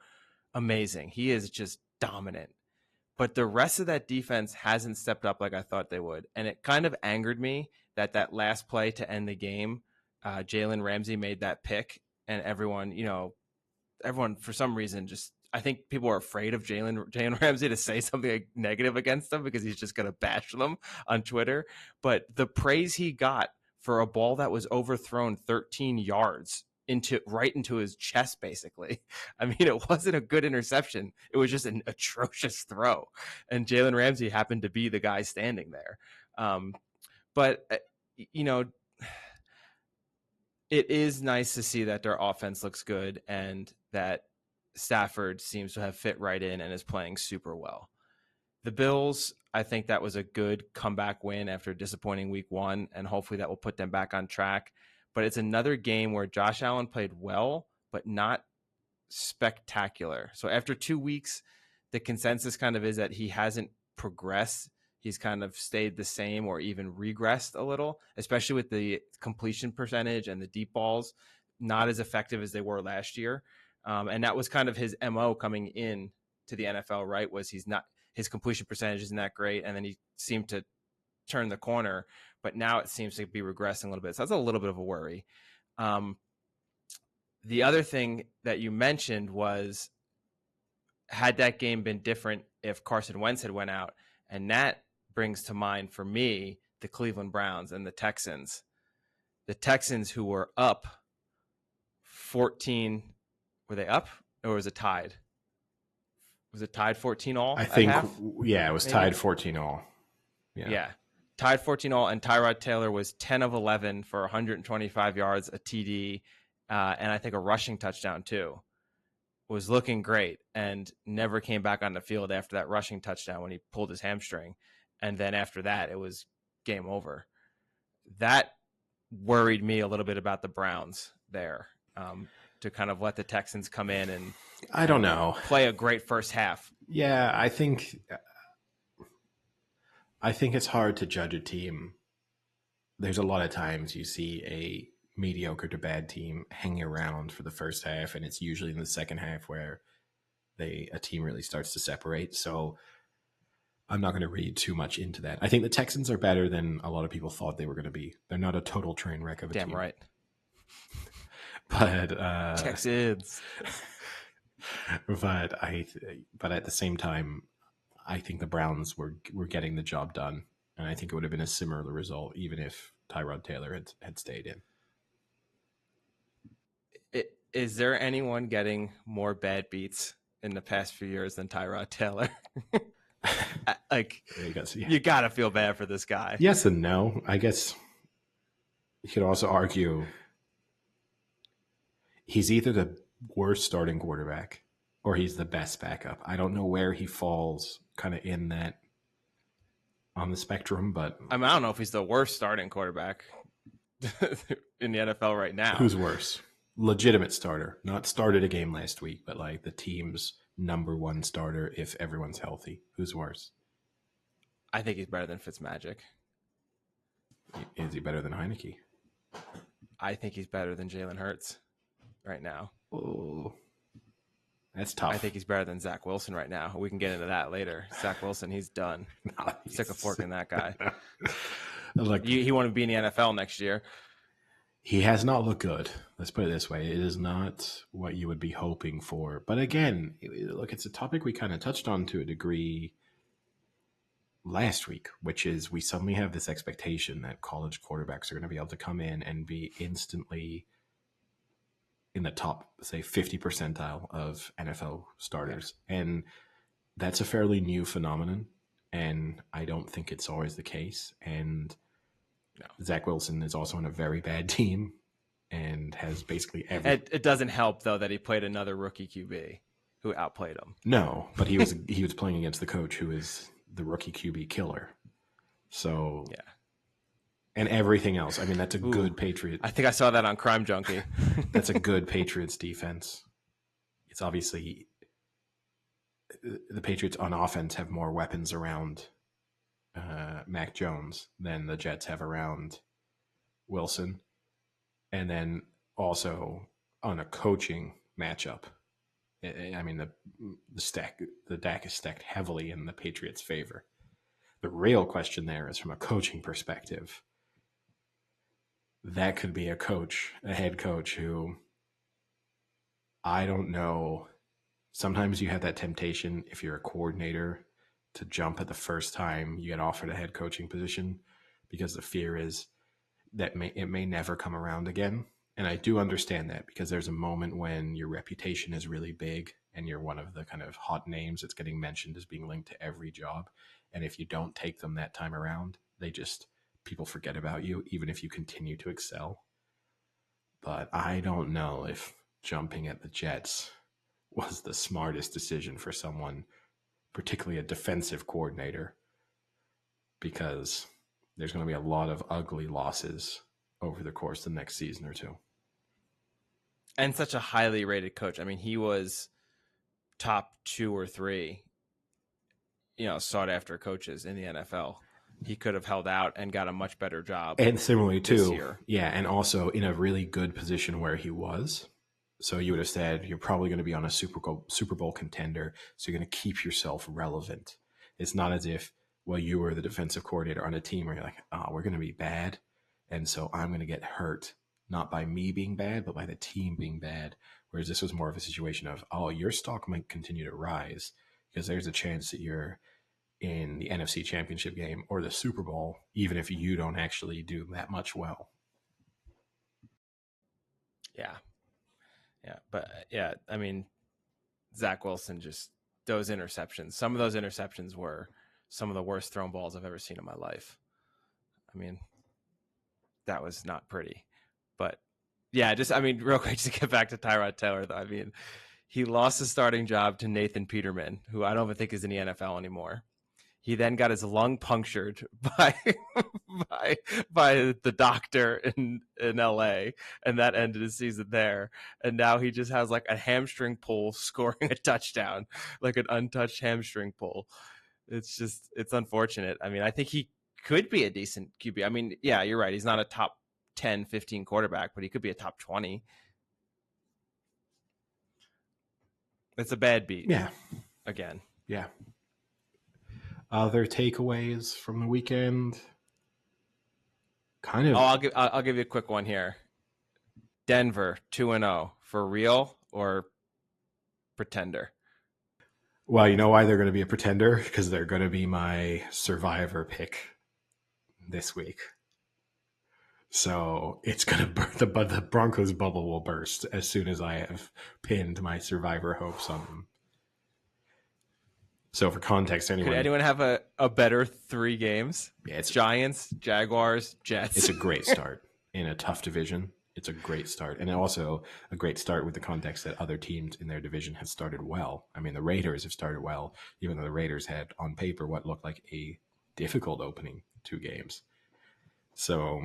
S1: amazing. He is just dominant. But the rest of that defense hasn't stepped up like I thought they would. And it kind of angered me that last play to end the game, Jalen Ramsey made that pick, and everyone for some reason just I think people are afraid of Jalen Ramsey to say something like negative against him because he's just going to bash them on Twitter. But the praise he got for a ball that was overthrown 13 yards right into his chest, basically. I mean, it wasn't a good interception. It was just an atrocious throw. And Jalen Ramsey happened to be the guy standing there. But, you know, it is nice to see that their offense looks good and that Stafford seems to have fit right in and is playing super well. The Bills, I think that was a good comeback win after a disappointing week 1, and hopefully that will put them back on track. But it's another game where Josh Allen played well, but not spectacular. So after 2 weeks, the consensus kind of is that he hasn't progressed. He's kind of stayed the same or even regressed a little, especially with the completion percentage and the deep balls, not as effective as they were last year. And that was kind of his MO coming in to the NFL, right? Was his completion percentage isn't that great. And then he seemed to turn the corner, but now it seems to be regressing a little bit. So that's a little bit of a worry. The other thing that you mentioned was, had that game been different if Carson Wentz had went out? And that brings to mind for me the Cleveland Browns and the Texans. The Texans, who were up 14, were they up or was it tied? Was it tied 14-all?
S2: I think,
S1: half,
S2: yeah, it was
S1: maybe?
S2: Tied 14-all.
S1: Yeah. Tied 14-all, and Tyrod Taylor was 10 of 11 for 125 yards, a TD, and I think a rushing touchdown too. Was looking great and never came back on the field after that rushing touchdown when he pulled his hamstring. And then after that, it was game over. That worried me a little bit about the Browns there, to kind of let the Texans come in and
S2: I don't know,
S1: play a great first half.
S2: Yeah, I think it's hard to judge a team. There's a lot of times you see a mediocre to bad team hanging around for the first half, and it's usually in the second half where a team really starts to separate. So I'm not going to read too much into that. I think the Texans are better than a lot of people thought they were going to be. They're not a total train wreck of a team.
S1: Damn right.
S2: But
S1: Texans.
S2: but at the same time, I think the Browns were getting the job done, and I think it would have been a similar result even if Tyrod Taylor had stayed in.
S1: Is there anyone getting more bad beats in the past few years than Tyrod Taylor? Like, you got to feel bad for this guy.
S2: Yes and no. I guess you could also argue he's either the worst starting quarterback or he's the best backup. I don't know where he falls kind of in that on the spectrum, but
S1: I mean, I don't know if he's the worst starting quarterback in the NFL right now.
S2: Who's worse? Legitimate starter, not started a game last week, but like the team's number one starter if everyone's healthy. Who's worse?
S1: I think he's better than Fitzmagic.
S2: Is he better than Heineke?
S1: I think he's better than Jalen Hurts right now.
S2: Oh, that's tough.
S1: I think he's better than Zach Wilson right now. We can get into that later. Zach Wilson, he's done. Stick a fork in that guy.
S2: Like,
S1: he want to be in the NFL next year.
S2: He has not looked good. Let's put it this way. It is not what you would be hoping for. But again, look, it's a topic we kind of touched on to a degree last week, which is we suddenly have this expectation that college quarterbacks are going to be able to come in and be instantly in the top, say, 50 percentile of NFL starters. Yeah. And that's a fairly new phenomenon. And I don't think it's always the case. And no. Zach Wilson is also on a very bad team and has basically every.
S1: It doesn't help, though, that he played another rookie QB who outplayed him.
S2: No, but he was playing against the coach who is the rookie QB killer. So
S1: yeah,
S2: and everything else. I mean, that's a good Patriot.
S1: I think I saw that on Crime Junkie.
S2: That's a good Patriots defense. It's obviously the Patriots on offense have more weapons around Mac Jones than the Jets have around Wilson. And then also on a coaching matchup, I mean, the deck is stacked heavily in the Patriots' favor. The real question there is from a coaching perspective. That could be a head coach who I don't know Sometimes you have that temptation if you're a coordinator to jump at the first time you get offered a head coaching position because the fear is that it may never come around again. And I do understand that because there's a moment when your reputation is really big and you're one of the kind of hot names that's getting mentioned as being linked to every job. And if you don't take them that time around, people forget about you, even if you continue to excel. But I don't know if jumping at the Jets was the smartest decision for someone, particularly a defensive coordinator, because there's going to be a lot of ugly losses over the course of the next season or two.
S1: And such a highly rated coach. I mean, he was top 2 or 3, sought after coaches in the NFL. He could have held out and got a much better job.
S2: And similarly, too,
S1: year.
S2: yeah, and also in a really good position where he was. So you would have said you're probably going to be on a Super Bowl contender, so you're going to keep yourself relevant. It's not as if, well, you were the defensive coordinator on a team where you're like, oh, we're going to be bad, and so I'm going to get hurt, not by me being bad, but by the team being bad. Whereas this was more of a situation of, oh, your stock might continue to rise because there's a chance that you're in the NFC Championship game or the Super Bowl, even if you don't actually do that much well.
S1: Yeah. Yeah. But yeah, I mean, Zach Wilson, just those interceptions. Some of those interceptions were some of the worst thrown balls I've ever seen in my life. I mean, that was not pretty. But yeah, real quick, just to get back to Tyrod Taylor, though. I mean, he lost his starting job to Nathan Peterman, who I don't even think is in the NFL anymore. He then got his lung punctured by by the doctor in LA, and that ended his season there. And now he just has like a hamstring pull scoring a touchdown, like an untouched hamstring pull. It's unfortunate. I mean, I think he could be a decent QB. I mean, yeah, you're right. He's not a top 10, 15 quarterback, but he could be a top 20. It's a bad beat.
S2: Yeah.
S1: Again.
S2: Yeah. Other takeaways from the weekend? Kind of.
S1: I'll give you a quick one here. Denver 2-0 for real or pretender?
S2: Well, you know why they're going to be a pretender? Because they're going to be my survivor pick this week. So it's going to burn, the Broncos bubble will burst as soon as I have pinned my survivor hopes on them. So for context,
S1: Could anyone have a better 3 games?
S2: Yeah, it's
S1: Giants, Jaguars, Jets.
S2: It's a great start in a tough division. It's a great start. And also a great start with the context that other teams in their division have started well. I mean, the Raiders have started well, even though the Raiders had on paper what looked like a difficult opening 2 games. So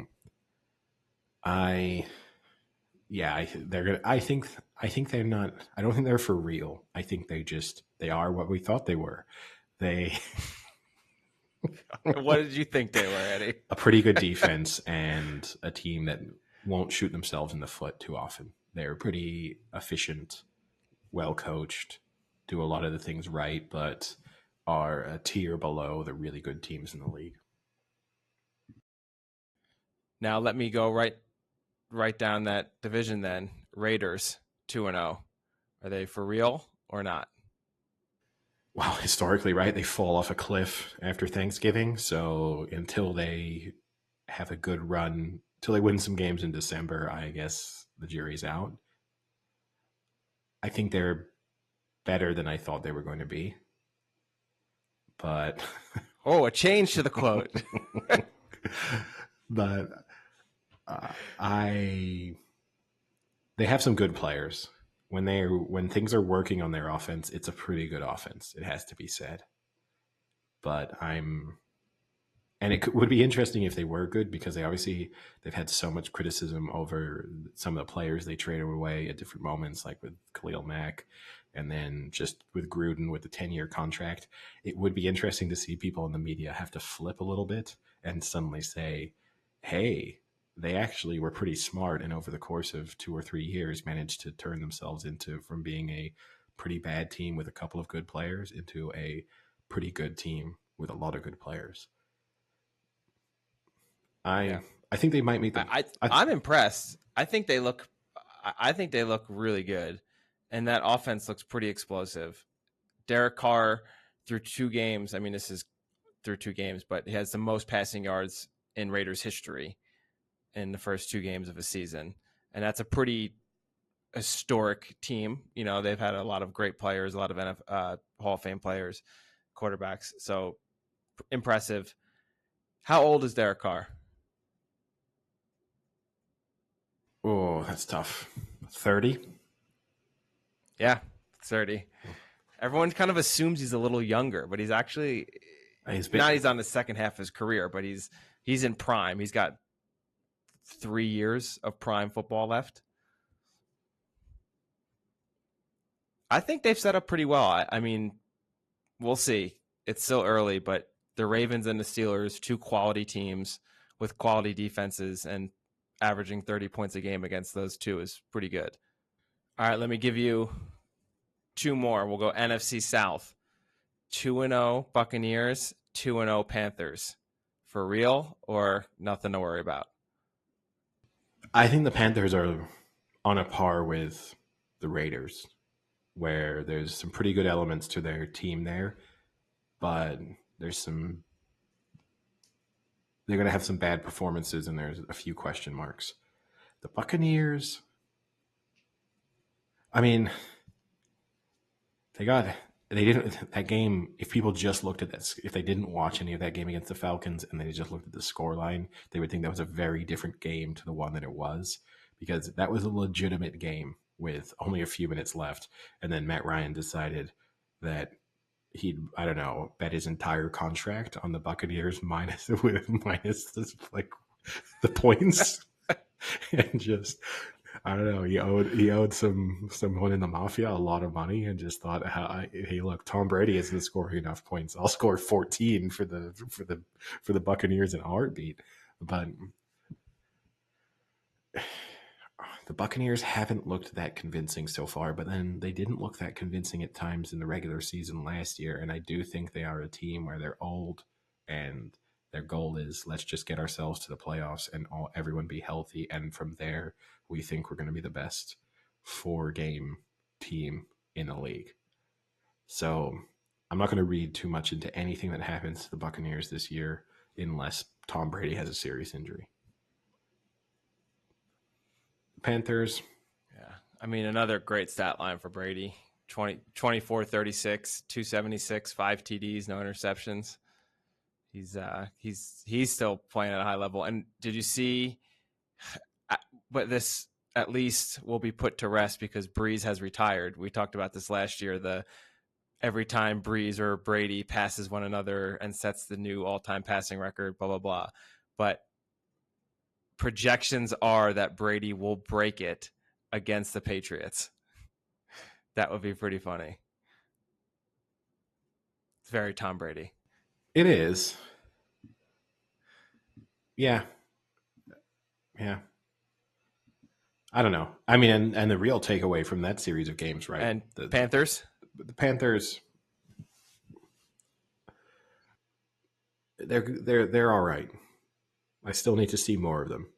S2: I think they're not, I don't think they're for real. I think they are what we thought they were.
S1: What did you think they were, Eddie?
S2: A pretty good defense and a team that won't shoot themselves in the foot too often. They're pretty efficient, well coached, do a lot of the things right, but are a tier below the really good teams in the league.
S1: Now let me go right down that division then. Raiders 2-0. Are they for real or not?
S2: Well, historically, right, they fall off a cliff after Thanksgiving. So until they have a good run, until they win some games in December, I guess the jury's out. I think they're better than I thought they were going to be. But
S1: a change to the quote.
S2: But they have some good players. When things are working on their offense, it's a pretty good offense. It has to be said. But would be interesting if they were good because they've had so much criticism over some of the players they traded away at different moments, like with Khalil Mack, and then just with Gruden with the 10-year contract. It would be interesting to see people in the media have to flip a little bit and suddenly say, "Hey, they actually were pretty smart, and over the course of 2 or 3 years managed to turn themselves from being a pretty bad team with a couple of good players into a pretty good team with a lot of good players." I think they might meet them.
S1: I'm impressed. I think they look really good. and that offense looks pretty explosive. Derek Carr through 2 games. I mean, this is through 2 games, but he has the most passing yards in Raiders history in the first 2 games of a season, and that's a pretty historic team. They've had a lot of great players, a lot of Hall of Fame players, quarterbacks. So impressive. How old is Derek Carr?
S2: Oh, that's tough. 30?
S1: Yeah, 30. Everyone kind of assumes he's a little younger, but he's actually now he's on the second half of his career, but he's in prime. He's got 3 years of prime football left. I think they've set up pretty well. I mean, we'll see. It's still early, but the Ravens and the Steelers, 2 quality teams with quality defenses, and averaging 30 points a game against those 2 is pretty good. All right, let me give you 2 more. We'll go NFC South. 2-0 Buccaneers, 2-0 Panthers. For real or nothing to worry about?
S2: I think the Panthers are on a par with the Raiders, where there's some pretty good elements to their team there, but they're going to have some bad performances, and there's a few question marks. The Buccaneers, I mean, they didn't, that game, if people just looked at that, if they didn't watch any of that game against the Falcons and they just looked at the scoreline, they would think that was a very different game to the one that it was, because that was a legitimate game with only a few minutes left. And then Matt Ryan decided that he'd, I don't know, bet his entire contract on the Buccaneers minus this, like the points. And just, I don't know, he owed someone in the mafia a lot of money, and just thought, hey, look, Tom Brady isn't scoring enough points. I'll score 14 for the Buccaneers in a heartbeat. But the Buccaneers haven't looked that convincing so far, but then they didn't look that convincing at times in the regular season last year. And I do think they are a team where they're old, and their goal is, let's just get ourselves to the playoffs and everyone be healthy. And from there, we think we're going to be the best 4-game team in the league. So I'm not going to read too much into anything that happens to the Buccaneers this year unless Tom Brady has a serious injury. Panthers.
S1: Yeah. I mean, another great stat line for Brady. 24, 36, 276, 5 TDs, no interceptions. He's still playing at a high level. And did you see, but this at least will be put to rest because Breeze has retired. We talked about this last year. Every time Breeze or Brady passes one another and sets the new all-time passing record, blah, blah, blah. But projections are that Brady will break it against the Patriots. That would be pretty funny. It's very Tom Brady.
S2: It is. Yeah. I don't know. I mean, and the real takeaway from that series of games, right?
S1: And the Panthers?
S2: The Panthers, they're all right. I still need to see more of them.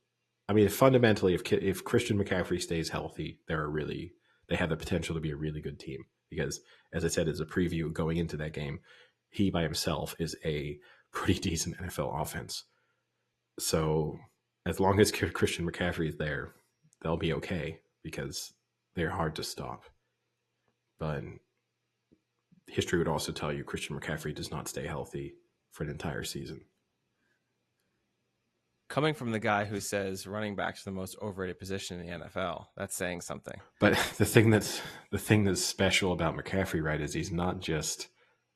S2: I mean, fundamentally, if Christian McCaffrey stays healthy, they have the potential to be a really good team. Because, as I said, as a preview going into that game, he by himself is a pretty decent NFL offense. So as long as Christian McCaffrey is there, they'll be okay because they're hard to stop. But history would also tell you Christian McCaffrey does not stay healthy for an entire season.
S1: Coming from the guy who says running back's the most overrated position in the NFL, that's saying something.
S2: But the thing that's special about McCaffrey, right, is he's not just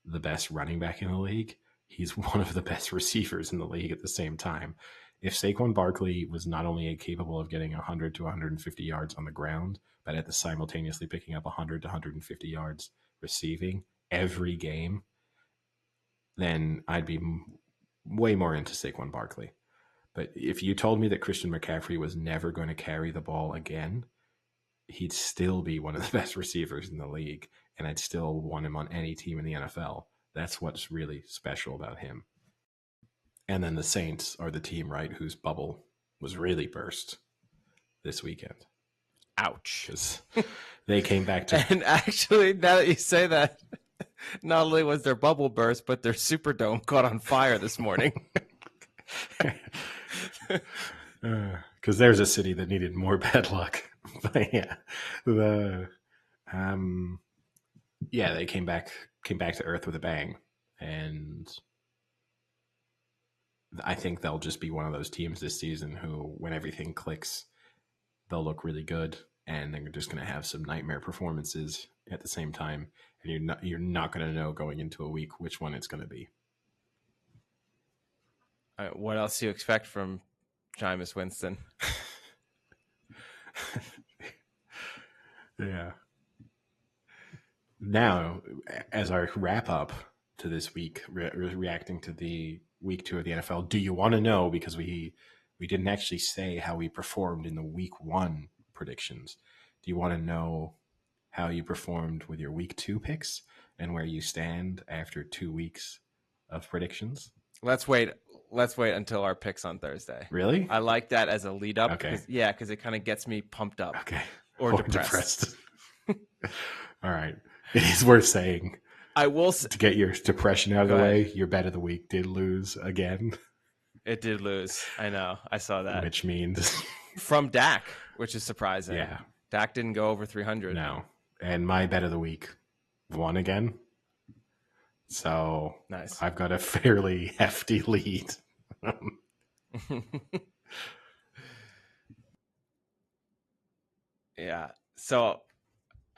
S2: the best running back in the league. He's one of the best receivers in the league at the same time. If Saquon Barkley was not only capable of getting 100 to 150 yards on the ground, but at the simultaneously picking up 100 to 150 yards receiving every game, then I'd be way more into Saquon Barkley. But if you told me that Christian McCaffrey was never going to carry the ball again, he'd still be one of the best receivers in the league, and I'd still want him on any team in the NFL. That's what's really special about him. And then the Saints are the team, right, whose bubble was really burst this weekend.
S1: Ouch.
S2: because they came back to.
S1: And actually, now that you say that, not only was their bubble burst, but their Superdome caught on fire this morning.
S2: Because there's a city that needed more bad luck. But yeah, the yeah, they came back to earth with a bang, and I think they'll just be one of those teams this season who, when everything clicks, they'll look really good, and they're just going to have some nightmare performances at the same time, and you're not going to know going into a week which one it's going to be.
S1: What else do you expect from Jameis Winston?
S2: Yeah. Now, as our wrap up to this week, reacting to the week 2 of the NFL, do you want to know, because we didn't actually say how we performed in the week 1 predictions? Do you want to know how you performed with your week 2 picks and where you stand after 2 weeks of predictions?
S1: Let's wait until our picks on Thursday.
S2: Really?
S1: I like that as a lead up.
S2: Okay.
S1: Because it kind of gets me pumped up.
S2: Okay.
S1: Or depressed.
S2: All right. It is worth saying.
S1: I will
S2: to get your depression out of the way. Your bet of the week did lose again.
S1: It did lose. I know. I saw that.
S2: Which means
S1: from Dak, which is surprising.
S2: Yeah.
S1: Dak didn't go over 300.
S2: No. And my bet of the week won again. So
S1: nice.
S2: I've got a fairly hefty lead.
S1: Yeah. So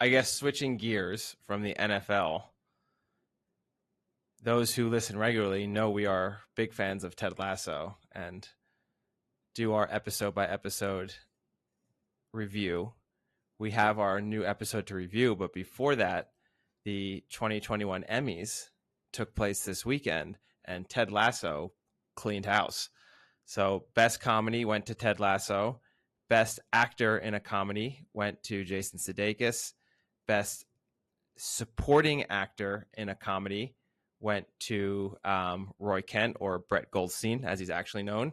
S1: I guess switching gears from the NFL, those who listen regularly know we are big fans of Ted Lasso and do our episode by episode review. We have our new episode to review, but before that, the 2021 Emmys took place this weekend, and Ted Lasso cleaned house. So best comedy went to Ted Lasso. Best actor in a comedy went to Jason Sudeikis. Best supporting actor in a comedy went to Roy Kent, or Brett Goldstein, as he's actually known.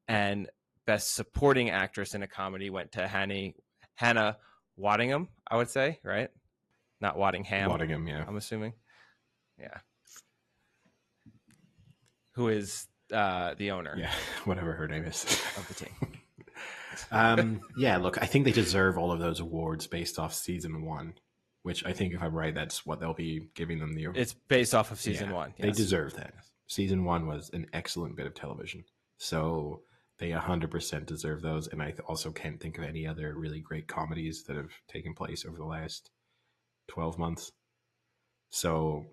S1: And best supporting actress in a comedy went to Hannah Waddingham, I would say, right? Not Waddingham.
S2: Waddingham, yeah.
S1: I'm assuming. Yeah. Who is the owner.
S2: Yeah, whatever her name is.
S1: Of the team.
S2: Yeah, look, I think they deserve all of those awards based off season 1, which I think, if I'm right, that's what they'll be giving them. It's
S1: based off of season 1. Yes.
S2: They deserve that. Season 1 was an excellent bit of television. So they 100% deserve those. And I also can't think of any other really great comedies that have taken place over the last 12 months. So,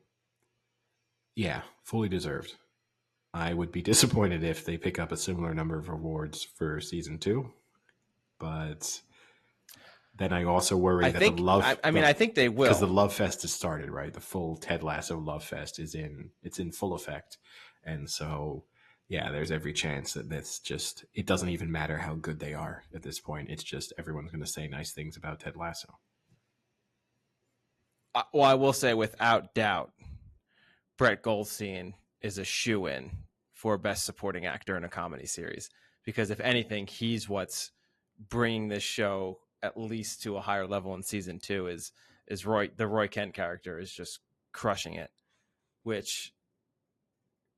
S2: yeah, fully deserved. I would be disappointed if they pick up a similar number of awards for season 2. But then I also worry that the love.
S1: I think they will,
S2: because the Love Fest has started, right? The full Ted Lasso Love Fest is in full effect, and so yeah, there's every chance that it doesn't even matter how good they are at this point. It's just everyone's going to say nice things about Ted Lasso.
S1: Well, I will say without doubt, Brett Goldstein is a shoo-in for best supporting actor in a comedy series, because if anything, he's what's bringing this show at least to a higher level in season 2. Is the Roy Kent character is just crushing it, which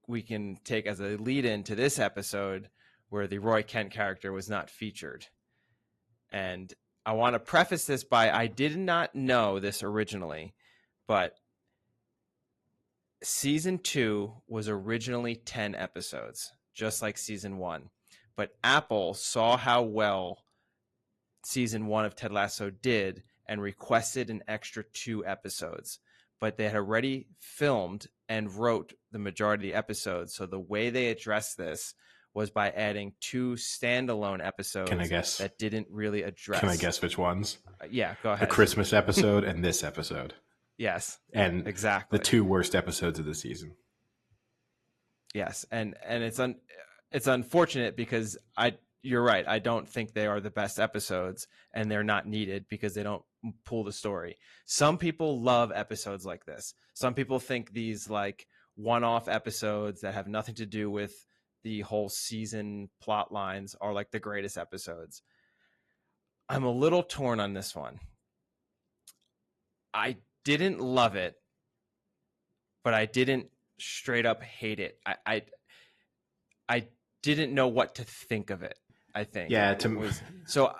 S1: we can take as a lead into this episode where the Roy Kent character was not featured. And I want to preface this by, I did not know this originally, but season 2 was originally 10 episodes, just like season 1. But Apple saw how well season 1 of Ted Lasso did and requested an extra 2 episodes. But they had already filmed and wrote the majority of the episodes. So the way they addressed this was by adding 2 standalone episodes.
S2: Can I guess?
S1: That didn't really address.
S2: Can I guess which ones?
S1: Yeah, go ahead.
S2: The Christmas episode and this episode.
S1: Yes.
S2: And
S1: exactly
S2: the 2 worst episodes of the season.
S1: Yes. And it's unfortunate because you're right. I don't think they are the best episodes, and they're not needed because they don't pull the story. Some people love episodes like this. Some people think these like one-off episodes that have nothing to do with the whole season plot lines are like the greatest episodes. I'm a little torn on this one. I didn't love it, but I didn't straight up hate it. I didn't know what to think of it. I think
S2: Yeah,
S1: was so.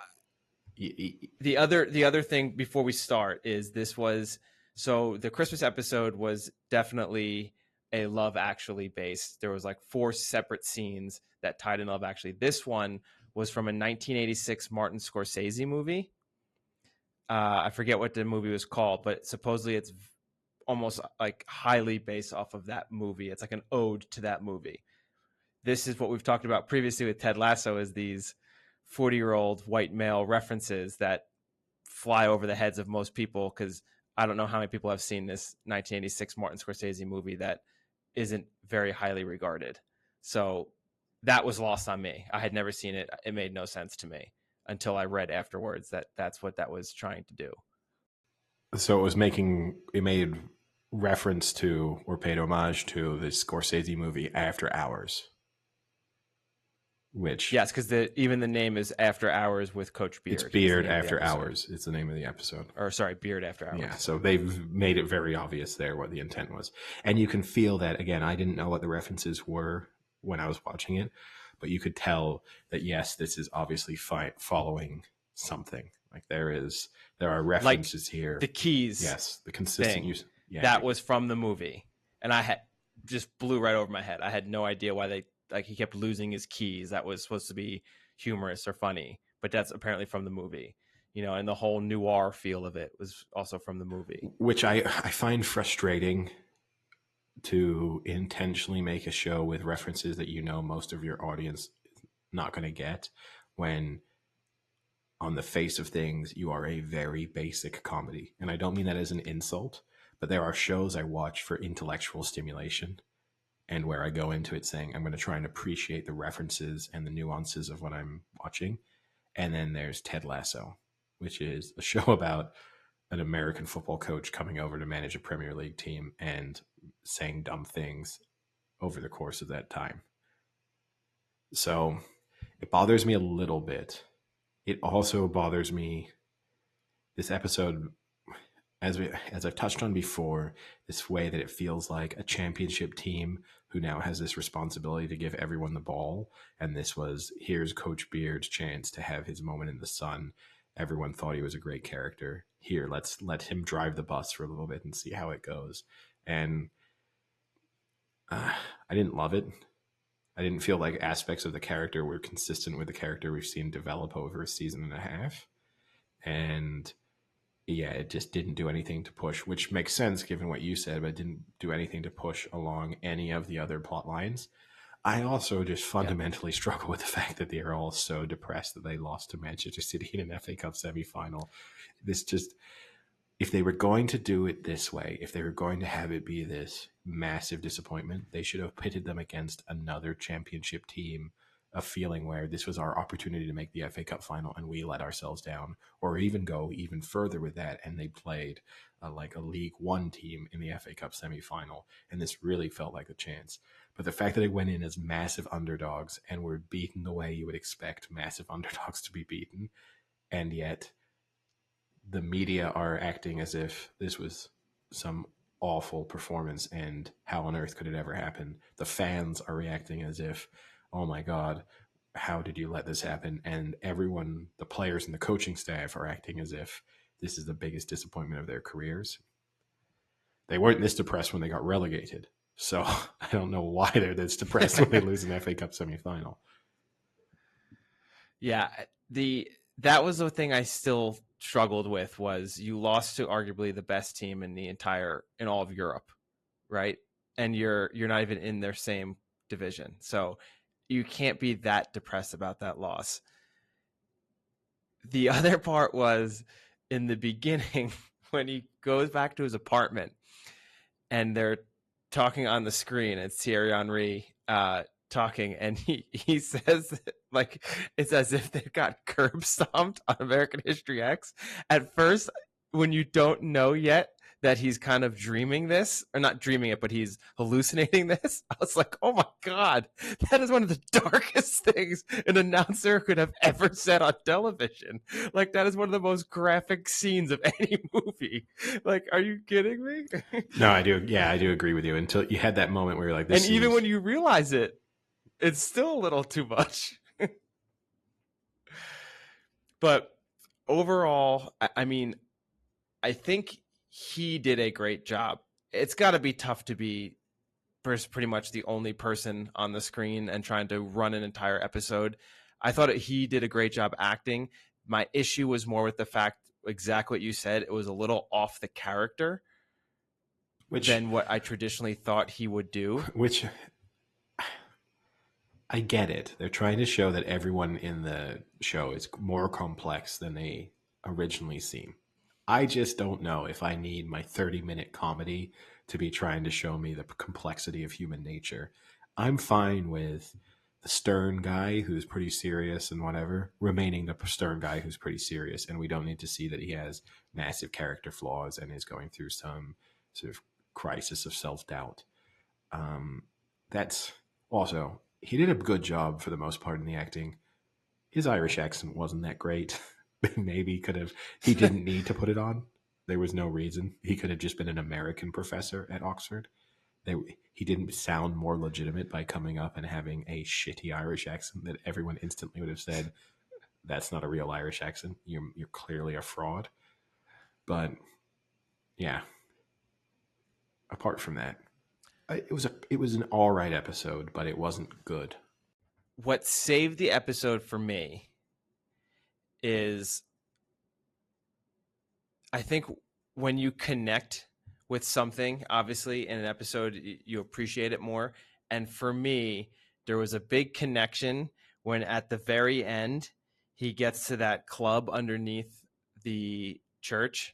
S1: The other thing before we start is this was so the Christmas episode was definitely a Love Actually based. There was like 4 separate scenes that tied in Love Actually. This one was from a 1986 Martin Scorsese movie. I forget what the movie was called, but supposedly it's almost like highly based off of that movie. It's like an ode to that movie. This is what we've talked about previously with Ted Lasso, is these 40-year-old white male references that fly over the heads of most people, because I don't know how many people have seen this 1986 Martin Scorsese movie that isn't very highly regarded. So that was lost on me. I had never seen it. It made no sense to me until I read afterwards that that's what that was trying to do.
S2: So it made reference to or paid homage to the Scorsese movie After Hours, which
S1: Yes, because even the name is After Hours with Coach Beard.
S2: it's Beard After Hours. It's the name of the episode.
S1: Or sorry, Beard After Hours.
S2: Yeah, so they've made it very obvious there what the intent was. And you can feel that, again, I didn't know what the references were when I was watching it, but you could tell that, yes, this is obviously following something. Like there are references like here.
S1: The keys.
S2: Yes, the consistent use.
S1: Yeah, that was from the movie. And I had just blew right over my head. I had no idea why he kept losing his keys. That was supposed to be humorous or funny, but that's apparently from the movie. And the whole noir feel of it was also from the movie.
S2: Which I find frustrating, to intentionally make a show with references that most of your audience is not going to get, when on the face of things you are a very basic comedy. And I don't mean that as an insult, but there are shows I watch for intellectual stimulation, and where I go into it saying I'm going to try and appreciate the references and the nuances of what I'm watching. And then there's Ted Lasso, which is a show about an American football coach coming over to manage a Premier League team and saying dumb things over the course of that time. So it bothers me a little bit. It also bothers me, this episode, as I've touched on before, this way that it feels like a championship team who now has this responsibility to give everyone the ball. And this was, here's Coach Beard's chance to have his moment in the sun. Everyone thought he was a great character. Here, let's let him drive the bus for a little bit and see how it goes. And I didn't love it. I didn't feel like aspects of the character were consistent with the character we've seen develop over a season and a half. And yeah, it just didn't do anything to push, which makes sense given what you said, but it didn't do anything to push along any of the other plot lines. I also just fundamentally struggle with the fact that they are all so depressed that they lost to Manchester City in an FA Cup semi-final. This just, if they were going to do it this way, if they were going to have it be this massive disappointment, they should have pitted them against another championship team, a feeling where this was our opportunity to make the FA Cup final and we let ourselves down, or even go even further with that and they played like a League One team in the FA Cup semi-final, and this really felt like a chance. But the fact that they went in as massive underdogs and were beaten the way you would expect massive underdogs to be beaten, and yet the media are acting as if this was some awful performance and how on earth could it ever happen? The fans are reacting as if, oh my God, how did you let this happen? And everyone, the players and the coaching staff, are acting as if this is the biggest disappointment of their careers. They weren't this depressed when they got relegated. So I don't know why they're this depressed when they lose an FA Cup semifinal.
S1: Yeah, that was the thing I still struggled with, was you lost to arguably the best team in all of Europe, right? And you're not even in their same division. So you can't be that depressed about that loss. The other part was in the beginning when he goes back to his apartment and they're talking on the screen. It's Thierry Henry talking, and he says, like, it's as if they've got curb stomped on American History X. At first, when you don't know yet that he's kind of dreaming this, or not dreaming it, but he's hallucinating this. I was like, oh my God, that is one of the darkest things an announcer could have ever said on television. Like, that is one of the most graphic scenes of any movie. Like, are you kidding me?
S2: No, I do. Yeah, I do agree with you. Until you had that moment where you're like, this
S1: And even
S2: seems.
S1: when you realize it, it's still a little too much. But overall, I mean, I think he did a great job. It's got to be tough to be pretty much the only person on the screen and trying to run an entire episode. I thought he did a great job acting. My issue was more with the fact, exactly what you said, it was a little off the character
S2: Which,
S1: than what I traditionally thought he would do.
S2: which I get it. They're trying to show that everyone in the show is more complex than they originally seem. I just don't know if I need my 30-minute comedy to be trying to show me the complexity of human nature. I'm fine with the stern guy who's pretty serious and whatever, remaining the stern guy who's pretty serious, and we don't need to see that he has massive character flaws and is going through some sort of crisis of self-doubt. That's also, he did a good job for the most part in the acting. His Irish accent wasn't that great. Maybe he didn't need to put it on. There was no reason. He could have just been an American professor at Oxford. He didn't sound more legitimate by coming up and having a shitty Irish accent that everyone instantly would have said, that's not a real Irish accent. You're clearly a fraud. But yeah, apart from that, it was an all right episode, but it wasn't good.
S1: What saved the episode for me is, I think when you connect with something, obviously in an episode, you appreciate it more. And for me, there was a big connection when at the very end, he gets to that club underneath the church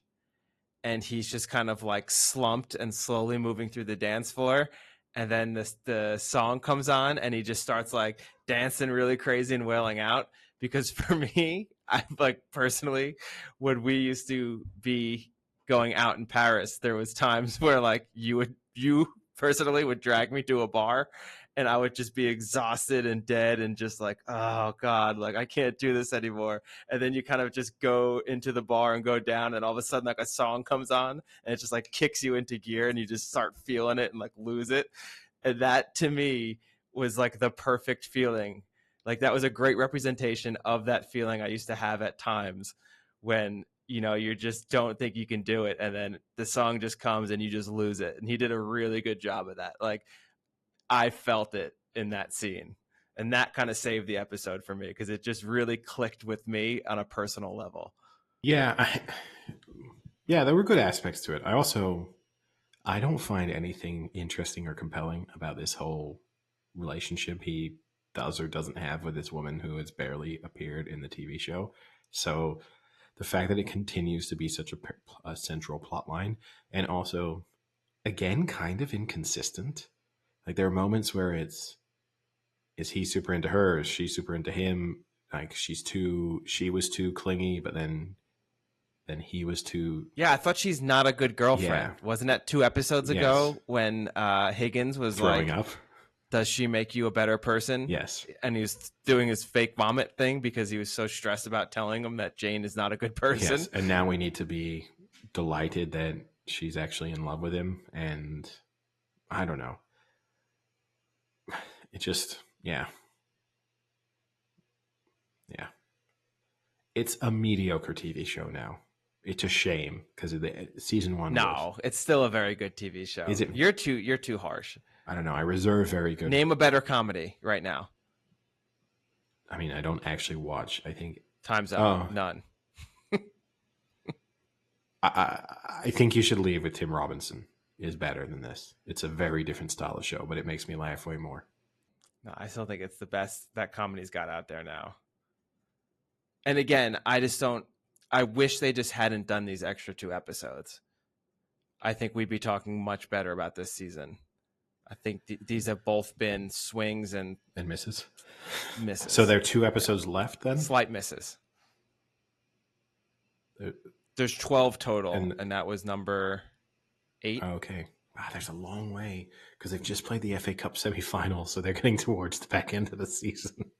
S1: and he's just kind of like slumped and slowly moving through the dance floor. And then the song comes on and he just starts like dancing really crazy and wailing out. Because for me, I like personally, when we used to be going out in Paris, there was times where like you personally would drag me to a bar and I would just be exhausted and dead and just like, oh God, like I can't do this anymore. And then you kind of just go into the bar and go down and all of a sudden like a song comes on and it just like kicks you into gear and you just start feeling it and like lose it. And that to me was like the perfect feeling. Like that was a great representation of that feeling I used to have at times when, you know, you just don't think you can do it. And then the song just comes and you just lose it. And he did a really good job of that. Like I felt it in that scene. And that kind of saved the episode for me because it just really clicked with me on a personal level.
S2: Yeah, there were good aspects to it. I don't find anything interesting or compelling about this whole relationship he does or doesn't have with this woman who has barely appeared in the TV show. So the fact that it continues to be such a central plot line, and also, again, kind of inconsistent. Like there are moments where is he super into her? Is she super into him? Like she was too clingy, but then he was too.
S1: Yeah, I thought she's not a good girlfriend.
S2: Yeah.
S1: Wasn't that 2 episodes ago
S2: Yes.
S1: when Higgins was
S2: Throwing
S1: like,
S2: up?
S1: does she make you a better person?
S2: Yes.
S1: And he was doing his fake vomit thing because he was so stressed about telling him that Jane is not a good person.
S2: Yes. And now we need to be delighted that she's actually in love with him. And I don't know. It just, yeah. Yeah. It's a mediocre TV show now. It's a shame because of the season 1.
S1: No, it's still a very good TV show.
S2: Is it?
S1: You're too harsh.
S2: I don't know. I reserve very good.
S1: Name a better comedy right now.
S2: I mean, I don't actually watch. I think
S1: Time's up. None.
S2: I think You Should Leave with Tim Robinson is better than this. It's a very different style of show, but it makes me laugh way more.
S1: No, I still think it's the best that comedy's got out there now. And again, I wish they just hadn't done these extra 2 episodes. I think we'd be talking much better about this season. I think these have both been swings and
S2: misses.
S1: Misses.
S2: So there are 2 episodes left then?
S1: Slight misses. There's 12 total, and that was number 8.
S2: Okay. Wow, there's a long way because they've just played the FA Cup semi-final, so they're getting towards the back end of the season.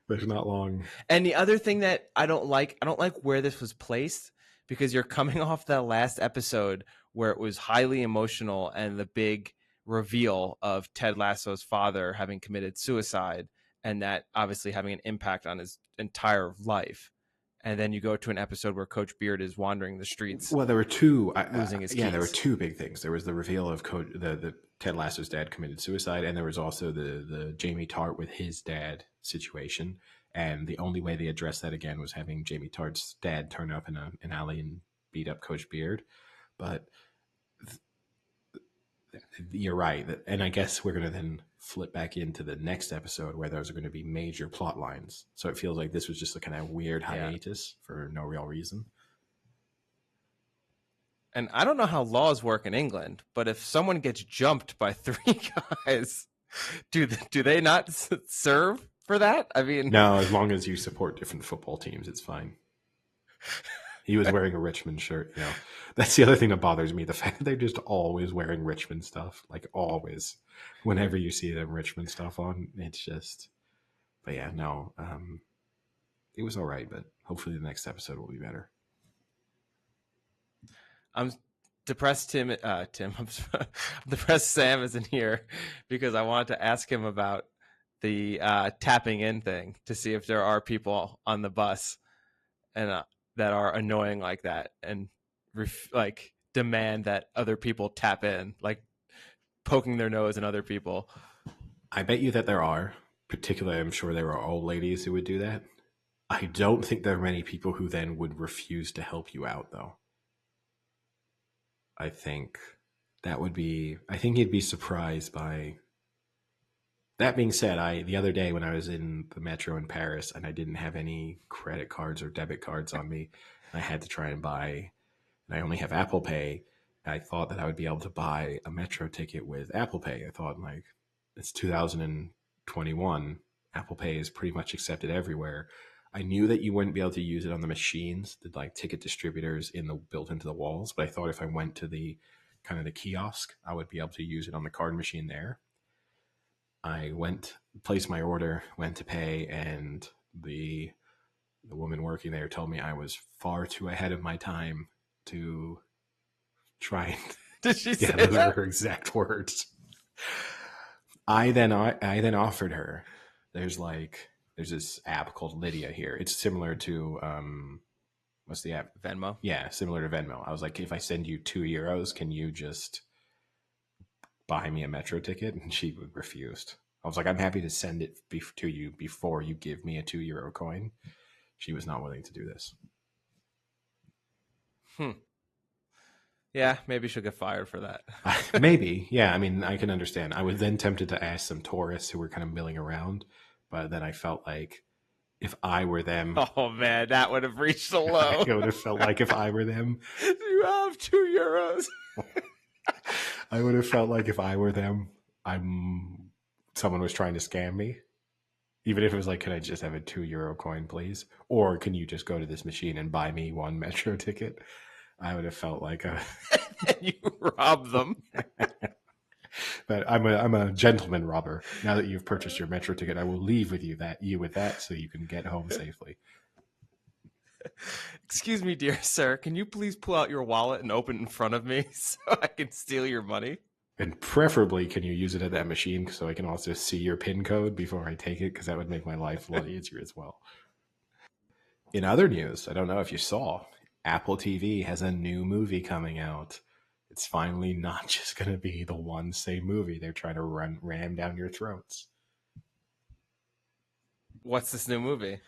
S2: There's not long.
S1: And the other thing that I don't like where this was placed, because you're coming off that last episode where it was highly emotional and the big reveal of Ted Lasso's father having committed suicide, and that obviously having an impact on his entire life. And then you go to an episode where Coach Beard is wandering the streets
S2: Well, there were two.
S1: losing his
S2: Yeah, there were
S1: keys.
S2: two big things. There was the reveal of the Ted Lasso's dad committed suicide, and there was also the Jamie Tart with his dad situation. And the only way they addressed that again was having Jamie Tart's dad turn up in an alley and beat up Coach Beard. But you're right, and I guess we're going to then flip back into the next episode where those are going to be major plot lines. So it feels like this was just a kind of weird hiatus for no real reason.
S1: And I don't know how laws work in England, but if someone gets jumped by 3 guys, do they not serve for that? I mean,
S2: no, as long as you support different football teams, it's fine. He was wearing a Richmond shirt. You know, that's the other thing that bothers me: the fact that they're just always wearing Richmond stuff, like always. Whenever you see them Richmond stuff on, it's just. But yeah, no, it was all right. But hopefully, the next episode will be better.
S1: I'm depressed. Tim, I'm depressed. Sam isn't here because I wanted to ask him about the tapping in thing to see if there are people on the bus and that are annoying like that and like demand that other people tap in, like poking their nose in other people.
S2: I bet you that there are. Particularly, I'm sure there are old ladies who would do that. I don't think there are many people who then would refuse to help you out, though. I think that would be. I think you'd be surprised by. That being said, the other day when I was in the metro in Paris and I didn't have any credit cards or debit cards on me, I had to try and buy. And I only have Apple Pay. I thought that I would be able to buy a metro ticket with Apple Pay. I thought like it's 2021. Apple Pay is pretty much accepted everywhere. I knew that you wouldn't be able to use it on the machines, the like ticket distributors built into the walls. But I thought if I went to the kind of the kiosk, I would be able to use it on the card machine there. I placed my order, went to pay, and the woman working there told me I was far too ahead of my time to try and.
S1: Did she say
S2: those
S1: that?
S2: were her exact words. I then offered her. There's this app called Lydia here. It's similar to what's the app?
S1: Venmo.
S2: Yeah, similar to Venmo. I was like, if I send you €2, can you just buy me a metro ticket? And she refused. I was like, I'm happy to send it to you before you give me a €2 coin. She was not willing to do this.
S1: Yeah, maybe she'll get fired for that.
S2: Maybe. Yeah, I mean, I can understand. I was then tempted to ask some tourists who were kind of milling around, but then I felt like if I were them.
S1: Oh, man, that would have reached a low.
S2: I would have felt like if I were them.
S1: You have €2.
S2: I would have felt like if I were them, someone was trying to scam me. Even if it was like, can I just have a €2 coin, please? Or can you just go to this machine and buy me one metro ticket? I would have felt like a.
S1: You rob them.
S2: But I'm a gentleman robber. Now that you've purchased your metro ticket, I will leave with you with that so you can get home safely.
S1: Excuse me, dear sir. Can you please pull out your wallet and open it in front of me so I can steal your money?
S2: And preferably, can you use it at that machine so I can also see your PIN code before I take it? Because that would make my life a lot easier as well. In other news, I don't know if you saw, Apple TV has a new movie coming out. It's finally not just going to be the one same movie they're trying to ram down your throats.
S1: What's this new movie?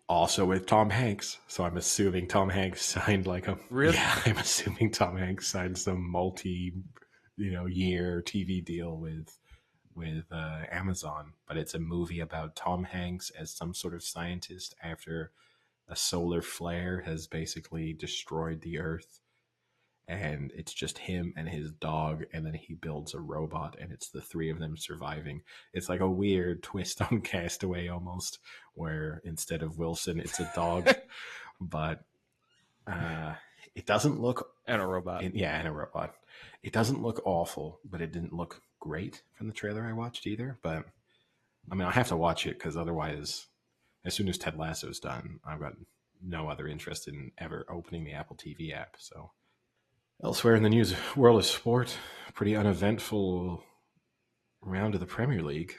S2: Also with Tom Hanks. So I'm assuming Tom Hanks signed
S1: Really?
S2: Yeah, I'm assuming Tom Hanks signed some year TV deal with Amazon. But it's a movie about Tom Hanks as some sort of scientist after a solar flare has basically destroyed the Earth. And it's just him and his dog, and then he builds a robot, and it's the three of them surviving. It's like a weird twist on Castaway almost, where instead of Wilson, it's a dog. But It doesn't look,
S1: And a robot.
S2: yeah, and a robot. It doesn't look awful, but it didn't look great from the trailer I watched either. But I mean, I have to watch it because otherwise, as soon as Ted Lasso's done, I've got no other interest in ever opening the Apple TV app. So elsewhere in the news world of sport, pretty uneventful round of the Premier League.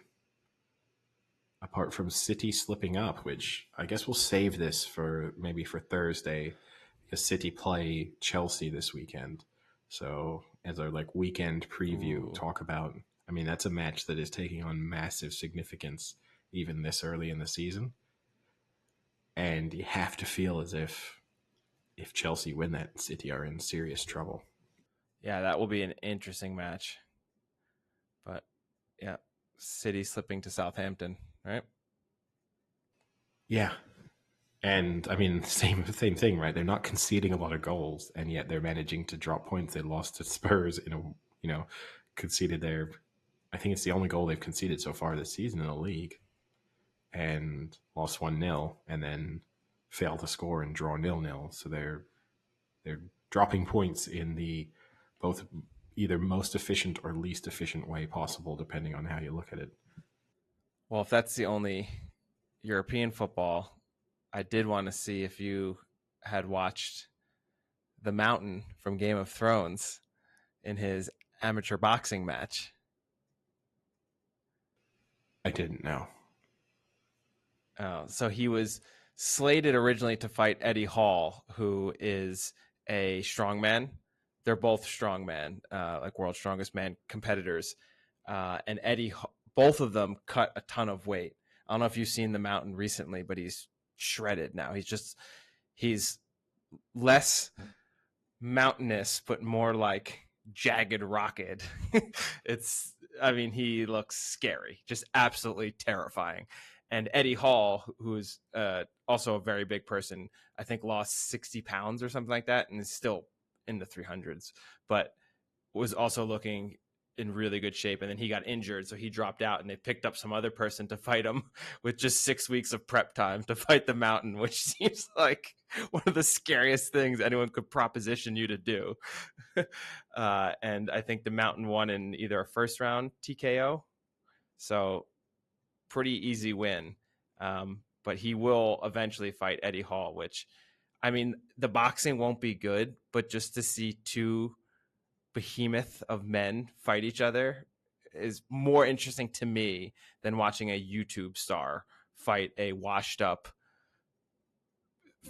S2: Apart from City slipping up, which I guess we'll save this for maybe for Thursday, because City play Chelsea this weekend. So as our like weekend preview,
S1: Ooh.
S2: talk about. I mean, that's a match that is taking on massive significance even this early in the season, and you have to feel as if Chelsea win that, City are in serious trouble.
S1: Yeah, that will be an interesting match. But yeah, City slipping to Southampton, right?
S2: Yeah, and I mean, same thing, right? They're not conceding a lot of goals, and yet they're managing to drop points. They lost to Spurs in a conceded their. I think it's the only goal they've conceded so far this season in the league, and lost 1-0, and then failed to score and draw 0-0. So they're dropping points in the both either most efficient or least efficient way possible, depending on how you look at it.
S1: Well, if that's the only European football, I did want to see if you had watched the Mountain from Game of Thrones in his amateur boxing match.
S2: I didn't know.
S1: So he was slated originally to fight Eddie Hall, who is a strongman. They're both strongman, like world's strongest man competitors. And both of them cut a ton of weight. I don't know if you've seen the Mountain recently, but he's shredded now. He's less mountainous, but more like jagged rocket. I mean, he looks scary, just absolutely terrifying. And Eddie Hall, who's also a very big person, I think lost 60 pounds or something like that, and is still in the 300s, but was also looking in really good shape. And then he got injured, so he dropped out, and they picked up some other person to fight him with just 6 weeks of prep time to fight the Mountain, which seems like one of the scariest things anyone could proposition you to do. And I think the Mountain won in either a first round TKO. So pretty easy win. But he will eventually fight Eddie Hall, which, I mean, the boxing won't be good, but just to see two behemoth of men fight each other is more interesting to me than watching a YouTube star fight a washed up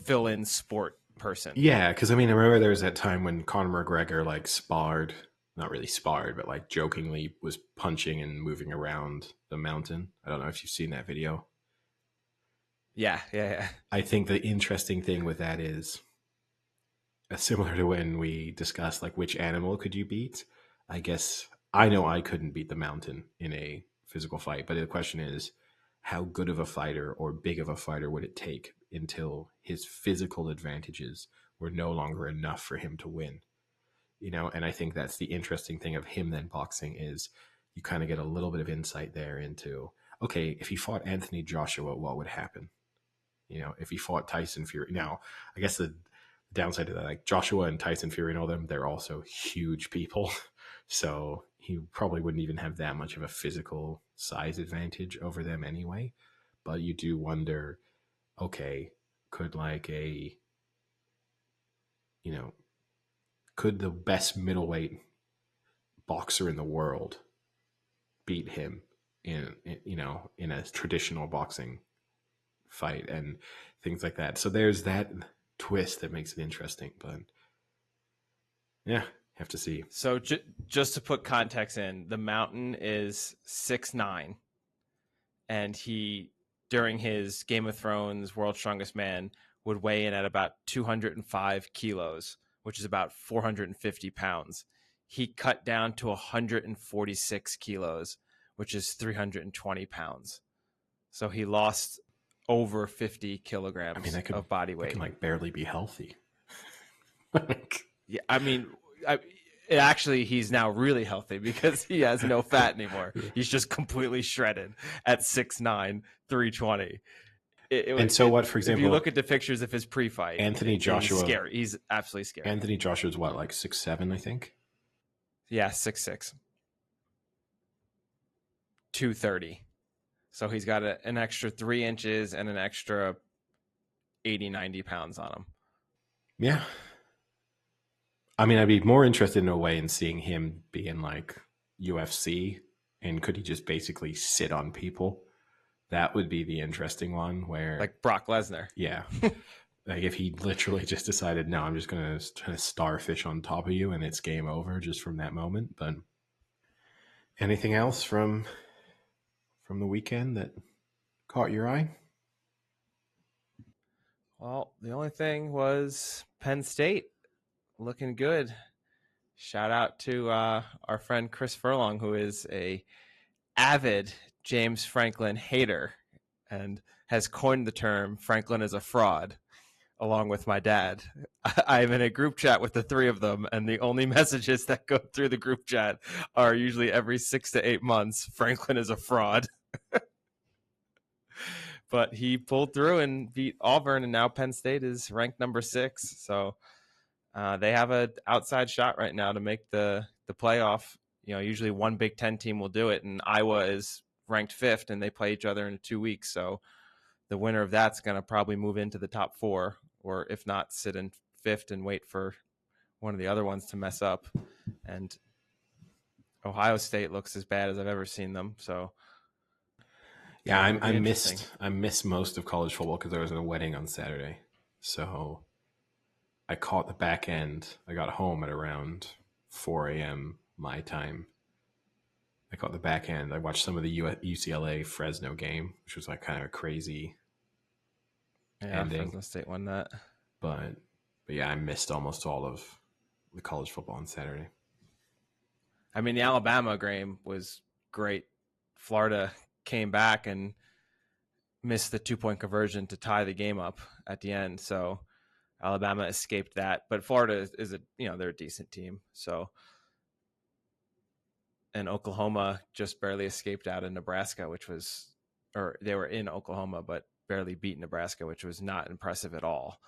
S1: fill-in sport person.
S2: Yeah, because I mean, I remember there was that time when Conor McGregor like sparred, not really sparred, but like jokingly was punching and moving around the Mountain. I don't know if you've seen that video.
S1: Yeah.
S2: I think the interesting thing with that is similar to when we discussed like which animal could you beat. I guess I know I couldn't beat the Mountain in a physical fight, but the question is, how good of a fighter or big of a fighter would it take until his physical advantages were no longer enough for him to win? And I think that's the interesting thing of him then boxing is you kind of get a little bit of insight there into, okay, if he fought Anthony Joshua, what would happen? If he fought Tyson Fury. Now, I guess the downside to that, like Joshua and Tyson Fury and all them, they're also huge people. So he probably wouldn't even have that much of a physical size advantage over them anyway. But you do wonder, okay, could like could the best middleweight boxer in the world beat him in a traditional boxing fight and things like that? So there's that twist that makes it interesting, but yeah, have to see.
S1: So just to put context in, the Mountain is 6'9", and he, during his Game of Thrones World's Strongest Man, would weigh in at about 205 kilos, which is about 450 pounds. He cut down to 146 kilos, which is 320 pounds. So he lost over 50 kilograms of body weight.
S2: That can like barely be healthy.
S1: Yeah, I mean, actually, he's now really healthy because he has no fat anymore. He's just completely shredded at 6'9", 320.
S2: And so what, for
S1: if you
S2: example,
S1: look at the pictures of his pre-fight,
S2: Anthony
S1: he's
S2: Joshua,
S1: scary. He's absolutely scary.
S2: Anthony Joshua's what, like 6'7", I think?
S1: Yeah, 6'6", 230. So he's got an extra 3 inches and an extra 80, 90 pounds on him.
S2: Yeah. I mean, I'd be more interested in a way in seeing him be in like UFC, and could he just basically sit on people? That would be the interesting one where,
S1: Like Brock Lesnar.
S2: yeah, like if he literally just decided, no, I'm just going to try to starfish on top of you and it's game over just from that moment. But anything else from the weekend that caught your eye?
S1: Well, the only thing was Penn State looking good. Shout out to our friend Chris Furlong, who is a avid James Franklin hater and has coined the term Franklin is a fraud, along with my dad. I'm in a group chat with the three of them, and the only messages that go through the group chat are usually every 6 to 8 months Franklin is a fraud. But he pulled through and beat Auburn, and now Penn State is ranked number 6. So they have an outside shot right now to make the playoff. Usually one Big Ten team will do it, and Iowa is ranked 5th, and they play each other in 2 weeks. So the winner of that's going to probably move into the top 4, or if not, sit in 5th and wait for one of the other ones to mess up. And Ohio State looks as bad as I've ever seen them. So
S2: yeah, I missed most of college football because I was in a wedding on Saturday. So I caught the back end. I got home at around 4 a.m. my time. I caught the back end. I watched some of the UCLA Fresno game, which was like kind of a crazy ending.
S1: Fresno State won that.
S2: But yeah, I missed almost all of the college football on Saturday.
S1: I mean, the Alabama game was great. Florida came back and missed the 2-point conversion to tie the game up at the end. So Alabama escaped that, but Florida is they're a decent team. So, and Oklahoma just barely escaped out of Nebraska, or they were in Oklahoma, but barely beat Nebraska, which was not impressive at all.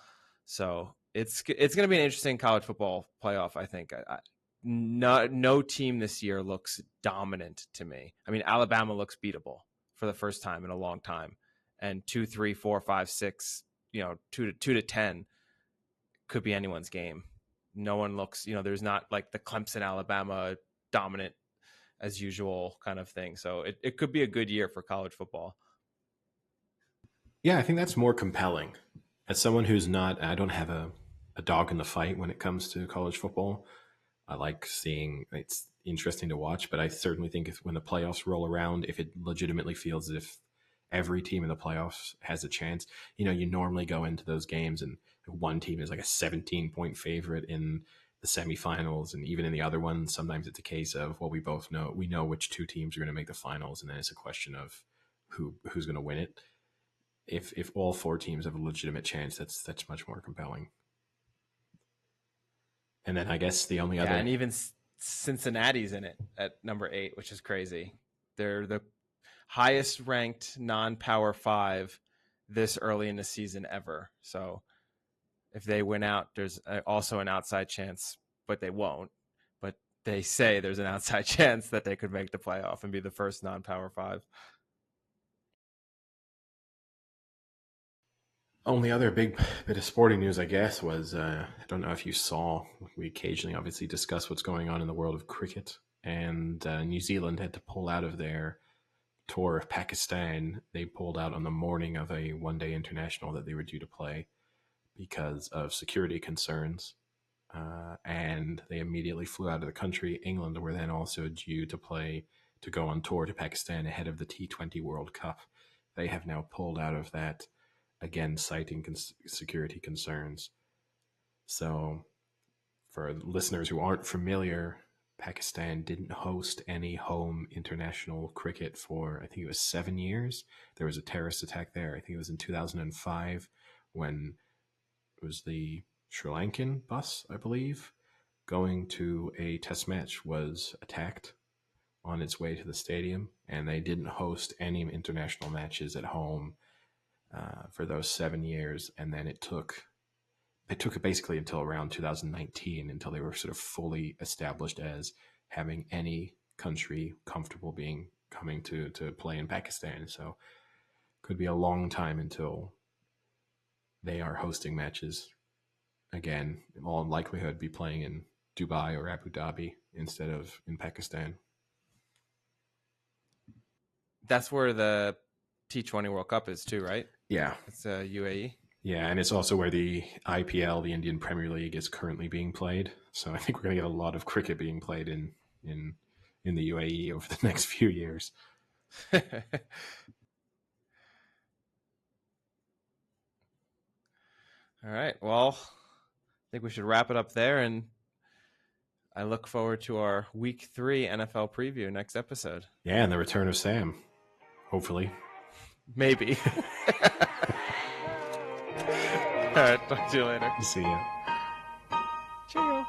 S1: So it's going to be an interesting college football playoff. I think no team this year looks dominant to me. I mean, Alabama looks beatable for the first time in a long time, and 2, 3, 4, 5, 6, 2 to 10 could be anyone's game. No one looks, there's not like the Clemson, Alabama dominant as usual kind of thing. So it could be a good year for college football.
S2: Yeah, I think that's more compelling. As someone who's not, I don't have a dog in the fight when it comes to college football. I like seeing, it's interesting to watch, but I certainly think when the playoffs roll around, if it legitimately feels as if every team in the playoffs has a chance, you normally go into those games and one team is like a 17-point favorite in the semifinals, and even in the other one, sometimes it's a case of, well, we know which 2 teams are going to make the finals, and then it's a question of who's going to win it. If all 4 teams have a legitimate chance, that's much more compelling. And then I guess the only other,
S1: and even Cincinnati's in it at number 8, which is crazy. They're the highest ranked non-Power 5 this early in the season ever. So if they win out, there's also an outside chance, but they won't. But they say there's an outside chance that they could make the playoff and be the first non-Power 5.
S2: only other big bit of sporting news, I guess, was I don't know if you saw, we occasionally obviously discuss what's going on in the world of cricket, and New Zealand had to pull out of their tour of Pakistan. They pulled out on the morning of a one-day international that they were due to play because of security concerns. And they immediately flew out of the country. England were then also due to go on tour to Pakistan ahead of the T20 World Cup. They have now pulled out of that, again, citing security concerns. So, for listeners who aren't familiar, Pakistan didn't host any home international cricket for, I think it was 7 years. There was a terrorist attack there. I think it was in 2005 when it was the Sri Lankan bus, I believe, going to a test match was attacked on its way to the stadium, and they didn't host any international matches at home for those 7 years, and then it took it basically until around 2019 until they were sort of fully established as having any country comfortable being coming to play in Pakistan. So could be a long time until they are hosting matches again. In all likelihood, be playing in Dubai or Abu Dhabi instead of in Pakistan.
S1: That's where the T20 World Cup is too, right?
S2: Yeah.
S1: It's UAE.
S2: Yeah, and it's also where the IPL, the Indian Premier League, is currently being played. So I think we're going to get a lot of cricket being played in the UAE over the next few years.
S1: All right. Well, I think we should wrap it up there, and I look forward to our Week 3 NFL preview next episode.
S2: Yeah, and the return of Sam, hopefully.
S1: Maybe. All right. Talk to you later.
S2: See ya.
S1: Cheerio.